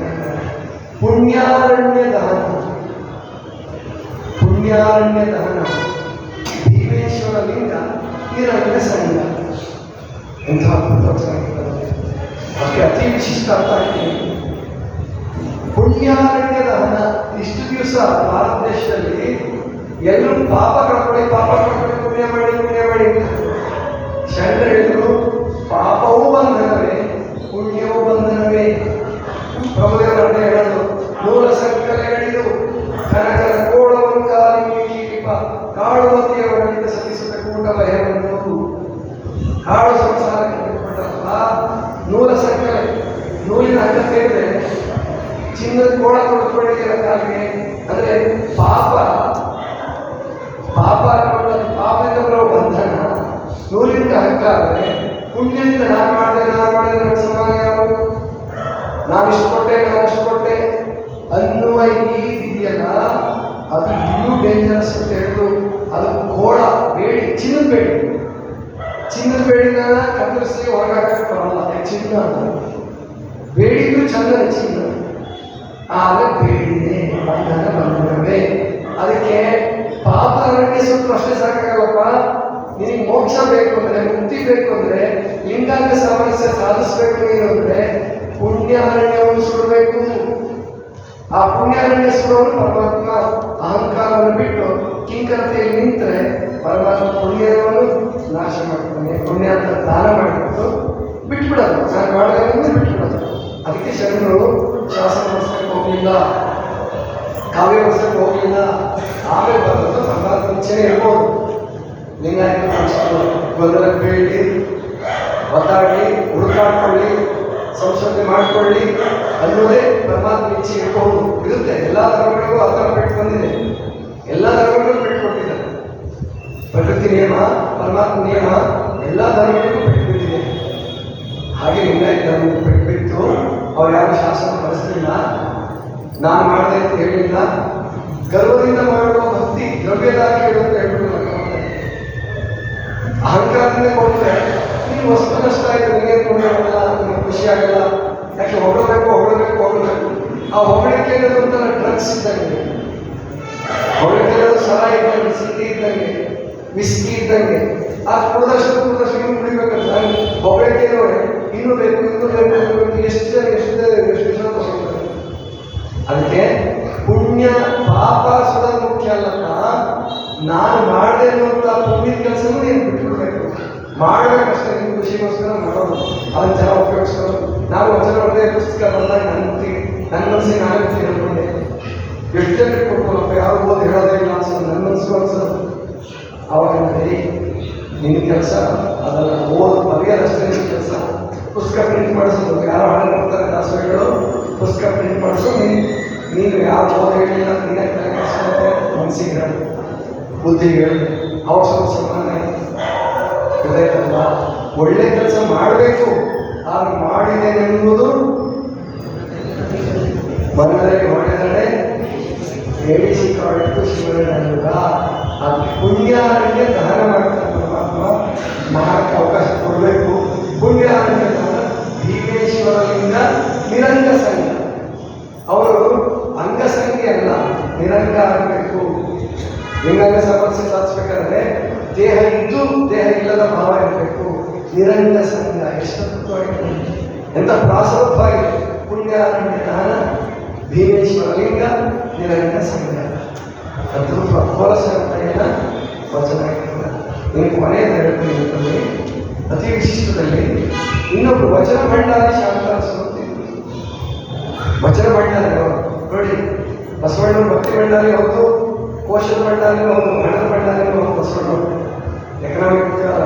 Speaker 1: ಪುಣ್ಯಾರಣ್ಯ ದಹನ, ಪುಣ್ಯಾರಣ್ಯ ದಹನ ಭೀಮೇಶ್ವರ ಲಿಂಗ ನಿರಂಗ ಸಂಘ. ಎಂಥ ಅದ್ಭುತ ವಚನ, ಅದಕ್ಕೆ ಅತಿ ವಿಶಿಷ್ಟ ಅರ್ಥ ಆಗ್ತೀನಿ. ಪುಣ್ಯಾರಣ್ಯ ದಹನ. ಇಷ್ಟು ದಿವಸ ಭಾರತ ದೇಶದಲ್ಲಿ ಎಲ್ಲರೂ ಪಾಪ ಕಳ್ಕೊಳ್ಳಿ ಪುಣ್ಯ ಮಾಡಿ ಶರಣರು ಹೇಳಿದ್ರು, ಪಾಪವೂ ಬಂಧನವೇ ಪುಣ್ಯವೂ ಬಂಧನವೇ. ಪ್ರಭುದೇವರನ್ನ ಹೇಳೋದು, ಮೂಲ ಸಂಕಲೆಗಳಿದು ಕನಕನ ಕೋಳವನ್ನು ಕಾಲಿಪ ಕಾಳುಮತಿಯವರಿಂದ ಸಲ್ಲಿಸುತ್ತ ಕೂಟ ಭಯವನ್ನು. ಕಾಳು ಸಂಸಾರಕ್ಕೆ ಬಿಟ್ಬಿಟ್ಟಲ್ಲ, ನೂಲ ಸಂಕಲೆ, ನೂಲಿನ ಹಗ್ಗ ಸೇರಿದ್ರೆ ಚಿನ್ನದ ಕೋಳ ಕೊಡ್ಕೊಂಡಿದ್ದೀರ ಕಾಲಿಗೆ. ಅಂದ್ರೆ ಪಾಪದಿಂದ ಬರೋ ಬಂಧನ ನೂಲಿನ ಹಗ್ಗ. ಆದರೆ ಪುಣ್ಯದಿಂದ ನಾನು ಮಾಡಿದೆ ನನ್ನ ಸಮಾನ ಯಾರು, ನಾನು ಇಷ್ಟು ಕೊಟ್ಟೆ ಅನ್ನುವ ಈ ಇದೆಯಲ್ಲ, ಅದು ಇನ್ನೂ ಡೇಂಜರಸ್ ಅಂತ ಹೇಳಿದ್ರು. ಅದು ಕೋಳ ಬೇಡಿ, ಚಿನ್ನದ ಬೇಡಿನ ಕತ್ತರಿಸಿ ಹೊರಗಾಕಕ್ಕೆ ಬರಲ್ಲ, ಚಿನ್ನ ಬೇಡಿದ್ರು ಚಂದನ ಚಿನ್ನ. ಆಗ ಬೇಡಿದೆ ಬಂಧನವೇ. ಅದಕ್ಕೆ ಪಾಪ ಅರಣ್ಯ ಸುತ್ತು ಅಷ್ಟೇ ಸಾಕಾಗಲ್ಲಪ್ಪ. ನಿನಗೆ ಮೋಕ್ಷ ಬೇಕು ಅಂದ್ರೆ, ಮುಕ್ತಿ ಬೇಕು ಅಂದ್ರೆ, ಲಿಂಗಾಂಗ ಸಾಮರಸ್ಯ ಸಾಧಿಸ್ಬೇಕು ನೀನು ಅಂದ್ರೆ ಪುಣ್ಯಾರಣ್ಯವನ್ನು ಸುಡಬೇಕು. ಆ ಪುಣ್ಯಾರಣ್ಯ ಸುಡೋನು ಪರಮಾತ್ಮ ಅಹಂಕಾರವನ್ನು ಬಿಟ್ಟು ಕಿಂಕರತೆಯಲ್ಲಿ ನಿಂತರೆ ಪರಮಾತ್ಮ ಪುಣ್ಯವನ್ನು ನಾಶ ಮಾಡ್ತಾನೆ. ಪುಣ್ಯ ಅಂತ ದಾನ ಮಾಡಿಬಿಟ್ಟು ಬಿಟ್ಬಿಡೋದು, ನಾನು ಮಾಡೋದನ್ನು ಬಿಟ್ಬಿಡೋದು. ಅದಕ್ಕೆ ಶರಣರು ಶಾಸನ ವರ್ಷಕ್ಕೆ ಹೋಗಲಿಲ್ಲ, ಕಾವ್ಯ ವರ್ಷಕ್ಕೆ ಹೋಗಲಿಲ್ಲ. ಆಮೇಲೆ ಬರೋದು ಪರಮಾತ್ಮ ಮುಂಚೆನೇ ಇರ್ಬೋದು. ಲಿಂಗಾಯತ ಗೊಂದಲ ಬೇಡಿ ಒತ್ತಾಡಿ ಹುಡುಕಾಡ್ಕೊಳ್ಳಿ, ಸಂಶೋಧನೆ ಮಾಡಿಕೊಳ್ಳಿ ಅನ್ನೋದೇ ಪರಮಾತ್ಮ ಇಚ್ಛೆ ಇಟ್ಕೊಂಡು ಇರುತ್ತೆ. ಎಲ್ಲ ಧರ್ಮಗಳಿಗೂ ಆ ಥರ ಬಿಟ್ಟು ಬಂದಿದೆ, ಎಲ್ಲ ಧರ್ಮಗಳಿಗೂ ಬಿಟ್ಟುಕೊಟ್ಟಿದ್ದಾರೆ. ಪ್ರಕೃತಿ ನಿಯಮ, ಪರಮಾತ್ಮ ನಿಯಮ ಎಲ್ಲ ಧರ್ಮಗಳಿಗೂ ಬಿಟ್ಟುಬಿಟ್ಟಿದೆ. ಹಾಗೆ ಲಿಂಗಾಯತ ಧರ್ಮ ಬಿಟ್ಟು ಅವ್ರು ಯಾರು ಶಾಸನ ಬಳಸಲಿಲ್ಲ, ನಾನು ಮಾಡಿದೆ ಅಂತ ಹೇಳಿಲ್ಲ. ಗರ್ವದಿಂದ ಮಾಡುವ ಭಕ್ತಿ ದ್ರವ್ಯದಾಗಿ ಹೇಳುವಂತ ಹೇಳ್ಬಿಟ್ಟು ಅಹಂಕಾರದಿಂದ ಕೊಟ್ಟರೆ ನೀನು ವಸ್ತು ನಷ್ಟ ಆಯಿತು, ನಿಮಗೆ ಕೊಡೋಲ್ಲ, ನಿಮಗೆ ಖುಷಿ ಆಗಲ್ಲ. ಯಾಕೆ ಹೊಗಳಬೇಕು. ಆ ಹೊಗಳಿಕೆ ಅನ್ನೋದು ಒಂಥರ ಡ್ರಗ್ಸ್ ಇದ್ದಂಗೆ, ಹೊಗಳಿಕೆ ಅನ್ನೋದು ಸರ ಇದ್ದಂಗೆ, ಸಿಟಿ ಇದ್ದಂಗೆ, ವಿಸ್ಕಿ ಇದ್ದಂಗೆ. ಆ ಕುಡಿದಷ್ಟು ಇನ್ನು ಕುಡಿಬೇಕಂತ ಹೊಗಳಿಕೆ ನೋಡಿ ಇನ್ನೂ ಬೇಕು ಎಷ್ಟು ಜನ ತಗೊಳ್ತಾರೆ. ಅದಕ್ಕೆ ಪುಣ್ಯ ಪಾಪ ಸುಡೋದು ಮುಖ್ಯ ಅಲ್ಲಪ್ಪ. ನಾನು ಮಾಡಿದೆ ಅನ್ನುವಂಥ ಪುಣ್ಯದ ಕೆಲಸನೂ ನೀನು ಬಿಟ್ಬಿಡ್ಬೇಕು. ಮಾಡಬೇಕಷ್ಟೇ, ನಿನ್ನ ಖುಷಿಗೋಸ್ಕರ ಮಾಡೋದು, ಅದನ್ನು ಜನ ಉಪಯೋಗಿಸ್ಕೊಂಡು. ನಾವು ವಚನ ಹೊಡೆದೇ ಪುಸ್ತಕ ಬಂದಾಗ ನನ್ನ ಮನಸ್ಸಿಗೆ ನಾನೇ ತಿಳ್ಕೊಂಡೆ. ಎಷ್ಟು ಜನಕ್ಕೆ ಕೊಡ್ಬೋದಪ್ಪ, ಯಾರು ಓದಿ ಹೇಳೋದೇ ಇಲ್ಲ ಅನ್ಸೋದು, ನನ್ನ ಮನಸ್ಸು ಅನ್ಸೋದು. ಅವಾಗ ಹೇಳಿ ನಿನ್ನ ಕೆಲಸ ಅದಲ್ಲ, ಬರೆಯೋದಷ್ಟೇ ನಿನ್ನ ಕೆಲಸ. ಪುಸ್ತಕ ಪ್ರಿಂಟ್ ಮಾಡಿಸೋದು, ಯಾರು ಹಣ ಕೊಡ್ತಾರೆ ದಾಸಗಳು, ಪುಸ್ತಕ ಪ್ರಿಂಟ್ ಮಾಡಿಸೋ. ನೀನು ಯಾರು ಓದಿ ಹೇಳಿಲ್ಲ, ನೀನೇ ಮನಸ್ಸಿಗೆ ಹೇಳಿ, ಬುದ್ಧಿಗೆ ಹೇಳಿ, ಅವ್ರ ಸಮಾನ ಗೊತ್ತಾಯ್ತಲ್ಲ. ಒಳ್ಳೆ ಕೆಲಸ ಮಾಡಬೇಕು, ಆದ್ರೆ ಮಾಡಿದೆ ಎನ್ನುವುದು ಮನದಲ್ಲಿ ಹೊಡೆದಡೆ ಹೇಳಿಸಿ ಕಾಡಿಟ್ಟು ಶಿವನಲ್ಲ. ಅದು ಪುಣ್ಯಾರಣ್ಯ ದಹನ ಮಾಡ್ತಾರೆ ಪರಮಾತ್ಮ. ಮಾಡಕ್ಕೆ ಅವಕಾಶ ಕೊಡಬೇಕು. ಪುಣ್ಯಾರಣ್ಯ ದಹನ ಭೀಮೇಶ್ವರಲಿಂಗ ನಿರಂಗ ಸಂಘ. ಅವರು ಅಂಗಸಂಖ್ಯೆ ಅಲ್ಲ, ನಿರಂಗ ಆಗಬೇಕು. ಲಿಂಗಾಂಗ ಸಮಸ್ಯೆ ಸಾಧಿಸ್ಬೇಕಾದ್ರೆ ದೇಹ ಇದ್ದು ದೇಹ ಇಲ್ಲದ ಭಾವ ಇರಬೇಕು. ನಿರಂಗ ಸಂಘ ಎಷ್ಟು ತತ್ವವಾಗಿದೆ, ಎಂತ ಪ್ರಾಸವತ್ವಾಗಿದೆ. ಪುಣ್ಯಾರಣ್ಯ ದಾನ ಭೀಮೇಶ್ವರ ಲಿಂಗ ನಿರಂಗ ಸಂಘ ಅದು ಪ್ರಕೋಲಸಂತೆಯ ವಚನ. ನೀವು ಕೊನೆಯದ ಹೇಳ್ತೀನಿ ಅತಿ ವಿಶಿಷ್ಟದಲ್ಲಿ ಇನ್ನೊಬ್ರು ವಚನ ಭಂಡಾರಿ ಶಾಂತರಸರು. ವಚನ ಭಂಡಾರಿ ನೋಡಿ, ಬಸವಣ್ಣನ ಭಕ್ತಿ ಭಂಡಾರಿ ಹೌದು, ಕೋಶದ ಭಂಡಾರಿ ಹೌದು, ಹಣದ ಭಂಡಾರಿ ಹೌದು. ಬಸವಣ್ಣ ಎಕನಾಮಿಕ್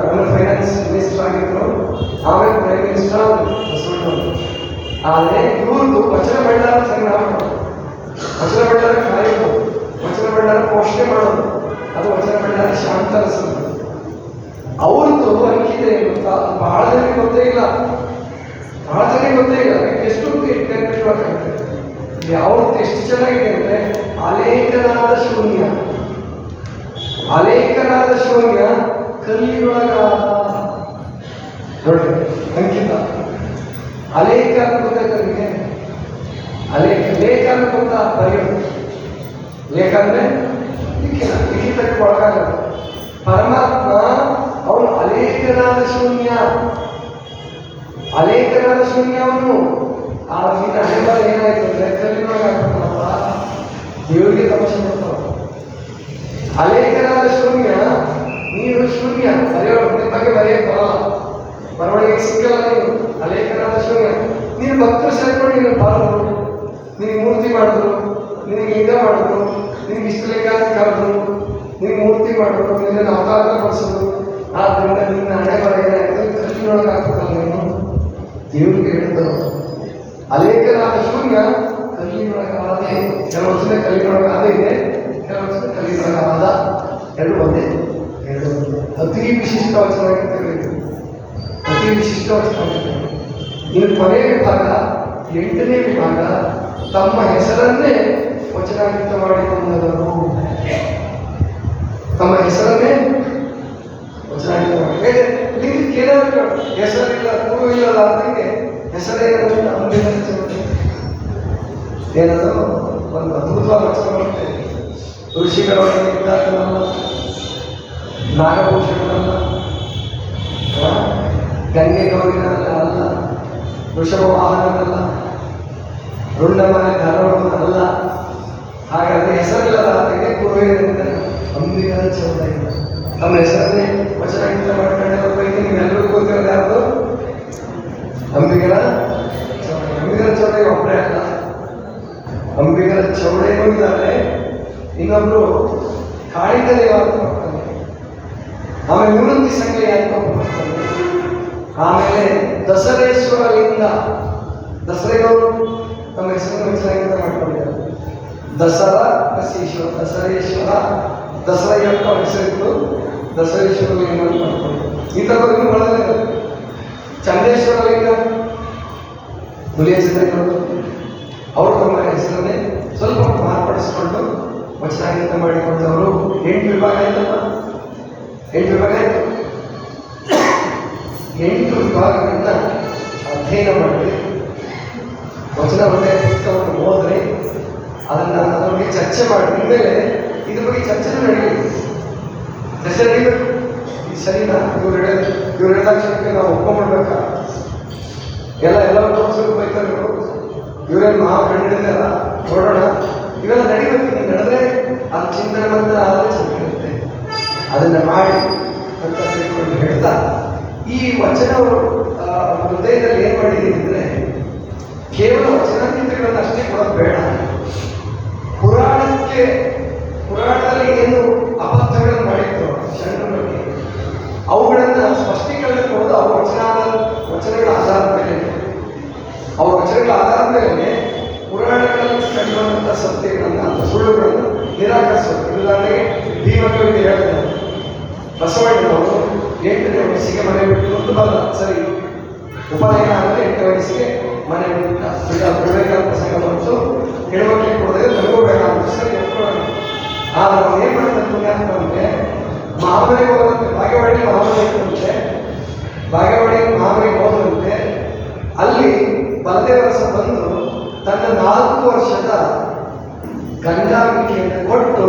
Speaker 1: ಫೈನಾನ್ಸ್ ಮಿನಿಸ್ಟರ್ ಆಗಿದ್ರು, ಆಮೇಲೆ ಪ್ರೈಮ್ ಮಿನಿಸ್ಟರ್ ಬಸವಣ್ಣ. ಆದರೆ ಇವ್ರದ್ದು ವಚನ ಭಂಡಾರ ಸಂಗ್ರಹ ಮಾಡೋದು, ವಚನ ಭಂಡಾರ ಕಾಯೋದು, ವಚನ ಭಂಡಾರ ಪೋಷಣೆ ಮಾಡೋದು, ಅದು ವಚನ ಭಂಡಾರ ಶಾಂತರಸರು. ಅವ್ರದ್ದು ಅಂಕಿದೆ ಗೊತ್ತಾ? ಬಹಳ ಜನಕ್ಕೆ ಗೊತ್ತೇ ಇಲ್ಲ, ಬಹಳ ಜನಕ್ಕೆ ಗೊತ್ತೇ ಇಲ್ಲ. ಎಷ್ಟು ಇಟ್ಬೇಕಾಗುತ್ತೆ. ಯಾವತ್ತು ಎಷ್ಟು ಚೆನ್ನಾಗಿದೆ ಅಂದರೆ ಅಲೇಖನಾದ ಶೂನ್ಯ, ಅಲೇಖನಾದ ಶೂನ್ಯ ಕಲ್ಲಿಯೊಳಗಾದ ನೋಡಿ ಅಂಕಿತ. ಅಲೇಖ ಗೊತ್ತಾಗ್ತದೆ, ಅಲೇಖ ಲೇಖ ಅಂತ ಬರೆಯೋದು. ಲೇಖ ಅಂದರೆ ಲಿಖಿತಕ್ಕೆ ಒಳಗಾಗಲ್ಲ. ಪರಮಾತ್ಮ ಅವನು ಅಲೇಖನಾದ ಶೂನ್ಯ, ಅಲೇಖನಾದ ಶೂನ್ಯ ಅವನು. ಆ ನಿನ್ನ ಹಣೆಬರ ಏನಾಯ್ತು ಅಂದರೆ ಕಲ್ಲಿನೊಳಗಾಗ್ಬಿಡ್ತಾನಪ್ಪ, ದೇವರಿಗೆ ತಮಾಷೆ ಮಾಡ್ತಾವ. ಅಲೇಖನಾದ ಶೂನ್ಯ, ನೀನು ಶೂನ್ಯ, ಬಗ್ಗೆ ಬರೆಯಕ್ಕೆ ಬರಲ್ಲ, ಬರವಣಿಗೆ ಸಿಕ್ಕಲ್ಲ ನೀನು. ಅಲೇಖನಾದ ಶೂನ್ಯ. ನೀನು ಭಕ್ತರು ಸೇರ್ಕೊಂಡು ನೀನು ಬಾರರು, ನಿನಗೆ ಮೂರ್ತಿ ಮಾಡಿದ್ರು, ನಿನಗೆ ಲಿಂಗ ಮಾಡಿದ್ರು, ನಿನಗೆ ಇಷ್ಟು ಲಿಂಗ ಕರೆದ್ರು, ನಿನಗೆ ಮೂರ್ತಿ ಮಾಡಿದ್ರು, ನಿನ್ನನ್ನು ಅವತಾರ ಬಳಸಿದ್ರು. ಆದ್ದರಿಂದ ನಿನ್ನ ಹಣೆ ಬರ ಏನಾಯ್ತು, ಕಲ್ಲಿನೊಳಗೆ ಹಾಕ್ಬೇಕಲ್ಲ ನೀನು. ದೇವರಿಗೆ ಹೇಳಿದ್ರು ಅಲೇಖನಾದ ಶೂನ್ಯ ಕಲ್ಲಿನೊಳಗಾದೆ. ಕೆಲವು ವರ್ಷದ ಕಲ್ಲಿನೊಳಗಾದ ಇದೆ, ಕೆಲವು ವರ್ಷದ ಕಲ್ಲಿನೊಳಗಾದ. ಎರಡು ಒಂದೇ, ಎರಡು ಒಂದೇ. ಅತಿ ವಿಶಿಷ್ಟ ವಚನವಾಗಿರ್ತೇವೆ, ಅತಿ ವಿಶಿಷ್ಟ ವಚನವಾಗಿರ್ತೇವೆ. ಇನ್ನು ಕೊನೆಯ ವಿಭಾಗ, 8ನೇ ವಿಭಾಗ, ತಮ್ಮ ಹೆಸರನ್ನೇ ವಚನಾಂಕಿತ ಮಾಡಿಕೊಂಡವರು. ತಮ್ಮ ಹೆಸರನ್ನೇ ವಚನಾಂಕಿತ ಮಾಡಿ ಏನಾದ್ರು ಹೆಸರಿಲ್ಲ, ಗುರು ಇಲ್ಲದ ಅದಕ್ಕೆ ಹೆಸರೇನು ಅಂಬಿಗರ ಚೌಡೆ. ಏನದು ಒಂದು ಅದ್ಭುತವಾದ ವಚನ ಬರುತ್ತೆ. ಋಷಿಗಳೊಳಗೆ ಇದ್ದಾಗಲ್ಲ, ನಾಗಭೂಷಣಲ್ಲ, ಗಂಗೆ ಗೌರಿನಲ್ಲ ಅಲ್ಲ, ವೃಷಭ ವಾಹನನಲ್ಲ, ರುಂಡಮನೆ ಧರ್ಮವನ್ನ ಅಲ್ಲ. ಹಾಗಾದರೆ ಹೆಸರಿಲ್ಲದ ಆತಗೆ ಗುರುವಿನಿಂದ ಅಂಬಿಗರ ಚೌಡ ಇಲ್ಲ. ತಮ್ಮ ಹೆಸರನ್ನೇ ವಚನಾಂಕಿತ ಮಾಡ್ಕೊಂಡವ್ರ ಪೈಕಿ ನೀವೆಲ್ಲರೂ ಗೊತ್ತಿರೋದು ಯಾವುದು? ಅಂಬಿಗರ ಚೌಡೆ. ಅಂಬಿಗರ ಚೌಡೆ ಒಬ್ಬರೇ ಅಲ್ಲ, ಅಂಬಿಗರ ಚೌಡೆನೂ ಇದ್ದಾರೆ, ಇನ್ನೊಬ್ರು ಕಾಳಿಕದೇವ ಅಂತ ಬರ್ತಾನೆ, ಆಮೇಲೆ ನಿವೃತ್ತಿ ಸಂಘಯ್ಯ ಅಂತ ಬರ್ತಾನೆ, ಆಮೇಲೆ ದಸರೇಶ್ವರ ಲಿಂಗ. ದಸರೆಗವರು ತಮ್ಮ ಹೆಸರನ್ನು ವಚನಾಂಕಿತ ಮಾಡ್ಕೊಂಡಿದ್ದಾರೆ. ದಸರಾ ಬಸೀಶ್ವರ, ದಸರೇಶ್ವರ, ದಸರಯ್ಯಪ್ಪ ಹೆಸರಿತ್ತು, ದಸರೇಶ್ವರ ಲಿಂಗ ಅಂತ ಮಾಡ್ಕೊಂಡಿದ್ದಾರೆ. ಈ ಥರದ್ದು ಒಳಗೆ ಚಂದೇಶ್ವರ ಲಿಂಗ, ಹುಲಿಯ ಚಿತ್ರಗಳು, ಅವರು ತಮ್ಮ ಹೆಸರನ್ನೇ ಸ್ವಲ್ಪ ಮಾರ್ಪಡಿಸಿಕೊಂಡು ವಚನಾಂಕಿತ ಮಾಡಿಕೊಂಡವರು. 8 ವಿಭಾಗ ಆಯ್ತಲ್ಲ, 8 ವಿಭಾಗ ಆಯಿತು. 8 ವಿಭಾಗಗಳನ್ನ ಅಧ್ಯಯನ ಮಾಡಿ ವಚನ ಒಳ್ಳೆಯ ಪುಸ್ತಕವನ್ನು ಓದಿದ್ರೆ ಅದನ್ನು ಅದರ ಬಗ್ಗೆ ಚರ್ಚೆ ಮಾಡಿ ಮೇಲೆ ಇದ್ರ ಬಗ್ಗೆ ಚರ್ಚೆ ನಡೆಯಬೇಕು, ಚರ್ಚೆ ನಡೀಬೇಕು. ಇದು ಸರಿನಾ? ಇವ್ರು ಹೇಳಿದ ಕ್ಷಣಕ್ಕೆ ನಾವು ಒಪ್ಕೊಂಡ್ಬಿಡ್ಬೇಕಾ? ಎಲ್ಲರೂ ತೋರಿಸಲು ಬೈತಾರೆ, ಇವರೇನು ನಾವು ಕಂಡಿದ್ದಾರ ನೋಡೋಣ, ಇವೆಲ್ಲ ನಡಿಬೇಕು. ನೀವು ನಡೆದ್ರೆ ಅದು ಚಿಂತನೆ ಬಂದ ಆದರೆ ಚೆನ್ನಾಗಿರುತ್ತೆ. ಅದನ್ನು ಮಾಡಿ ಅಂತ ತಿಳ್ಕೊಂಡು ಹೇಳ್ತಾ ಈ ವಚನ ಹೃದಯದಲ್ಲಿ ಏನು ಮಾಡಿದ್ದೀನಿ ಅಂದರೆ, ಕೇವಲ ವಚನಾಂಕಿತಗಳನ್ನು ಅಷ್ಟೇ ಕೊಡೋದು ಬೇಡ. ಪುರಾಣದಲ್ಲಿ ಏನು ಅಬದ್ಧಗಳನ್ನು ಮಾಡಿದ್ರು ಶರಣರ ಬಗ್ಗೆ, ಅವುಗಳನ್ನು ಸ್ಪಷ್ಟೀಕರಣ ಕೊಡೋದು ಅವ್ರ ವಚನಗಳ ಆಧಾರದ ಮೇಲೆ. ಅವ್ರ ವಚನಗಳ ಆಧಾರದ ಮೇಲೆ ಪುರಾಣಗಳಲ್ಲಿ ಕಂಡುಬಂದಂಥ ಸತ್ಯಗಳನ್ನು ಅಥವಾ ಸುಳ್ಳುಗಳನ್ನು ನಿರಾಕರಿಸೋದು. ಉದಾಹರಣೆಗೆ ಭೀಮಕವಿಗೆ ಹೇಳ್ತಾರೆ, ಬಸವಣ್ಣನವರು 8ನೇ ವಯಸ್ಸಿಗೆ ಮನೆ ಬಿಟ್ಟು ಅಂತ ಬಲ್ಲ, ಸರಿ, ಉಪನಯನ ಅಂದರೆ 8ನೇ ವಯಸ್ಸಿಗೆ ಮನೆ ಬಿಟ್ಟ. ಬಿಡಬೇಕಾದ ಪ್ರಸಂಗ ಬಂತು, ಹೆಣ್ಮಕ್ಳಿಗೆ ಕೊಡೋದ್ರೆ ನಮಗೂ ಬೇಡ ಅಂತ ಸರಿ ಒಪ್ಕೊಳ್ಳೋಣ. ಆದರೆ ಅವ್ರು ಏನು ಮಾಡ್ತಾರೆ ಪುಣ್ಯಾತ್ಮ ಅಂದರೆ, ಮಹಾಮನೆಗೆ ಹೋದಂತೆ ಬಾಗೇವಾಡಿ ಮಹಾಮನೆಗೆ ಹೋದಂತೆ ಅಲ್ಲಿ ಬಲದೇವರಸ ಬಂದು ತನ್ನ 4 ವರ್ಷದ ಗಂಗಾಂಬಿಕೆಯನ್ನು ಕೊಟ್ಟು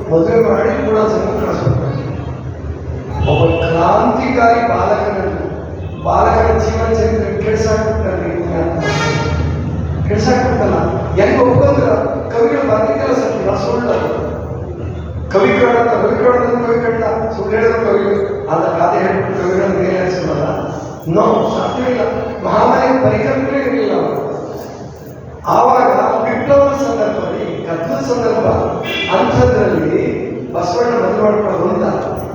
Speaker 1: ಮದುವೆ ಮಾಡಿ ಕೂಡ ಜನ ಕಳಿಸ್ಕೊಡ್ತಾರೆ. ಒಬ್ಬ ಕ್ರಾಂತಿಕಾರಿ ಬಾಲಕನ ಜೀವನ ಚರಿತ್ರೆ ಕೆಡಿಸಾಕ್ಬಿಟ್ಟಲ್ಲ, ಹೆಂಗೆ ಒಪ್ಕೊಂಡ್ರ ಕವಿಗಳು ಬಂದಿದ್ದಲ್ಲ ಸತ್ಯ ಸುಳ್ಳು. ಕವಿ ಕಡ ಸುಳ್ಳು ಹೇಳಿದ್ರು ಕವಿಗಳು ಆದ ಗಾದೆ ಹೇಳ್ಬಿಟ್ಟು ಕವಿಗಳನ್ನು ಮೇಲೆ ಅನಿಸ್ಕೊಳ್ಳಲ್ಲ. ನೋ, ಸಾಧ್ಯವಿಲ್ಲ. ಮಹಾಮಾರಿ ಪರಿಕಲ್ಪನೆ ಇರಲಿಲ್ಲ. ಆವಾಗ ವಿಪ್ಲವದ ಸಂದರ್ಭದಲ್ಲಿ, ಕತ್ತಲ ಸಂದರ್ಭ, ಅಂಥದ್ರಲ್ಲಿ ಬಸವಣ್ಣ ಮದುವೆ ಮಾಡ್ಕೊಳ್ಳೋದು ಅಂತ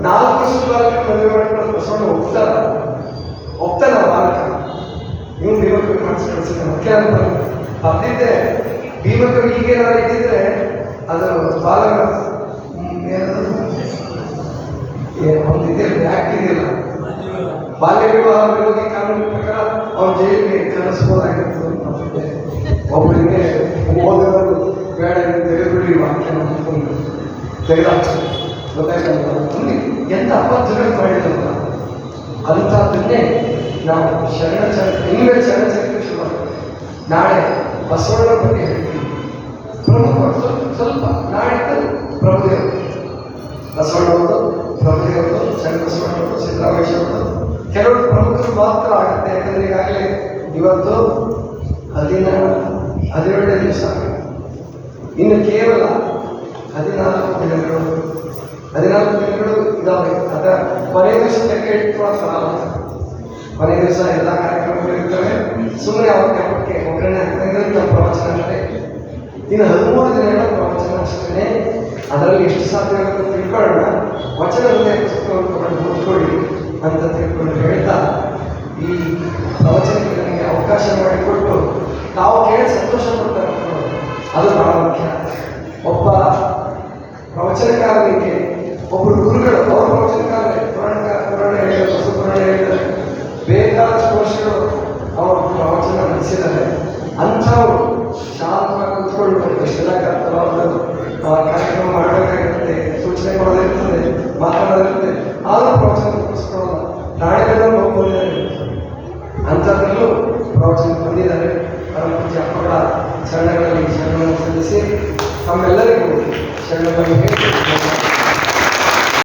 Speaker 1: 4 ವರ್ಷದ ಬಾಲಕ ಮದುವೆ ಮಾಡ್ಕೊಳ್ಳೋದು ಬಸವಣ್ಣ ಒಪ್ತಾನ ಬಾಲಕ. ನೀವು ಭೀಮಕವಿ ಮಾಡಿಸಿ ಕಳಿಸಿದ ಮುಖ್ಯ ಅಂತ ಬರ್ದಿದ್ದೆ. ಭೀಮಕವಿ ಈಗೇನಾದ್ರು ಇದ್ದಿದ್ರೆ ಅದು ಬಾಲಕ ಒಂದಿದೆ ಆಕ್ಟ್ ಇದೆಯಲ್ಲ, ಬಾಲ್ಯ ವಿವಾಹ ವಿರೋಧಿ ಕಾನೂನಿನ ಪ್ರಕಾರ ಅವನು ಜೈಲಿಗೆ ಕಳಿಸ್ಬೋದಾಗಿತ್ತು ಅಂತ ಒಬ್ಬರಿಗೆ ಓದೋರು ಬೇಡ ತೆಗೆದುಬಿಡಿ ವಾಕ್ಯ ತೆಗೆದಾಕ್ತಾರೆ. ಗೊತ್ತಾಯ್ತಲ್ಲ, ಎಂಥ ಅಪರಾಧಗಳು ಮಾಡಿಲ್ಲ. ಅಂಥದ್ದನ್ನೇ ನಾವು ಇನ್ಮೇಲೆ ಶರಣಚರಿತ್ರೆ ಶುರು ನಾಳೆ ಬಸವಣ್ಣ ಬಗ್ಗೆ ಹೇಳ್ತೀವಿ. ಪ್ರಮುಖ ಸ್ವಲ್ಪ ನಾಡಿದ್ದು ಪ್ರಭುದೇವರು, ಬಸವಣ್ಣವರು, ಪ್ರಭುದೇವರು, ಚನ್ನಬಸವಣ್ಣವರು, ಸಿದ್ದರಾಮೇಶ್ವರವರು, ಕೆಲವರು ಪ್ರಮುಖರು ಮಾತ್ರ ಆಗುತ್ತೆ. ಯಾಕಂದರೆ ಈಗಾಗಲೇ ಇವತ್ತು 17 ದಿವಸ, ಇನ್ನು ಕೇವಲ 14 ದಿನಗಳು ಇದಾವೆ. ಅದ ಕೊನೆ ದಿವಸ ತೆಕ್ಕೆ ಇಟ್ಕೊಳ್ಳೋಲ್ಲ. ಕೊನೆ ದಿವಸ ಎಲ್ಲ ಕಾರ್ಯಕ್ರಮಗಳು ಇರ್ತವೆ. ಸುಮ್ಮನೆ ಅವಕ್ಕೆ ಒಗ್ಗರಣೆ ಹಾಕಿದ್ರೆ ನಮ್ಮ ಪ್ರವಚನ ಅಷ್ಟೇ. ಇನ್ನು 13 ದಿನಗಳ ಪ್ರವಚನ ಅಷ್ಟೇ. ಅದರಲ್ಲಿ ಎಷ್ಟು ಸಾಧ್ಯ ಆಗುತ್ತೆ ತಿಳ್ಕೊಳ್ಳೋಣ. ವಚನದಲ್ಲಿ ಪುಸ್ತಕವನ್ನು ಓದ್ಕೊಳ್ಳಿ ಅಂತ ತಿಳ್ಕೊಂಡು ಹೇಳ್ತಾ, ಈ ಪ್ರವಚನಕ್ಕೆ ನನಗೆ ಅವಕಾಶ ಮಾಡಿಕೊಟ್ಟು ತಾವು ಕೇಳಿ ಸಂತೋಷ ಪಡ್ತಾರೆ, ಅದು ಬಹಳ ಮುಖ್ಯ. ಒಬ್ಬ ಪ್ರವಚನಕಾರನಿಗೆ ಒಬ್ಬರು ಗುರುಗಳು, ಅವ್ರ ಪ್ರವಚನಕಾರರೇ ಪುರಾಣ ಹೇಳಿದ್ದಾರೆ, ಹೊಸ ಪುರಾಣ ಹೇಳಿದ್ದಾರೆ, ಬೇಕಾದಷ್ಟು ವರ್ಷಗಳು ಅವರು ಪ್ರವಚನ ನಡೆಸಿದ್ದಾರೆ. ಅಂಥವ್ರು ಶಾಂತವಾಗಿ ಕೂತ್ಕೊಂಡು ಎಷ್ಟೆಲ್ಲ ಕಾರ್ಯಕ್ರಮ ಮಾಡಬೇಕಾಗಿರುತ್ತೆ, ಸೂಚನೆ ಕೊಡೋದಿರ್ತದೆ, ಮಾತಾಡೋದಿರುತ್ತೆ, ಆದರೂ ಪ್ರವಚನ ಮುಗಿಸ್ಕೊಳ್ಳೋಲ್ಲ. ನಾಳೆಗೆಲ್ಲ ಹೋಗ್ಕೊಂಡಿದ್ದಾರೆ. ಅಂಥದ್ರಲ್ಲೂ ಪ್ರವಚನ ಬಂದಿದ್ದಾರೆ. ಪರಮ ಪೂಜ್ಯ ಅಪ್ಪಗಳ ಶರಣಗಳಲ್ಲಿ ಶರಣವನ್ನು ಸಲ್ಲಿಸಿ ತಮ್ಮೆಲ್ಲರಿಗೂ ಶರಣವನ್ನು ಹೇಳಿ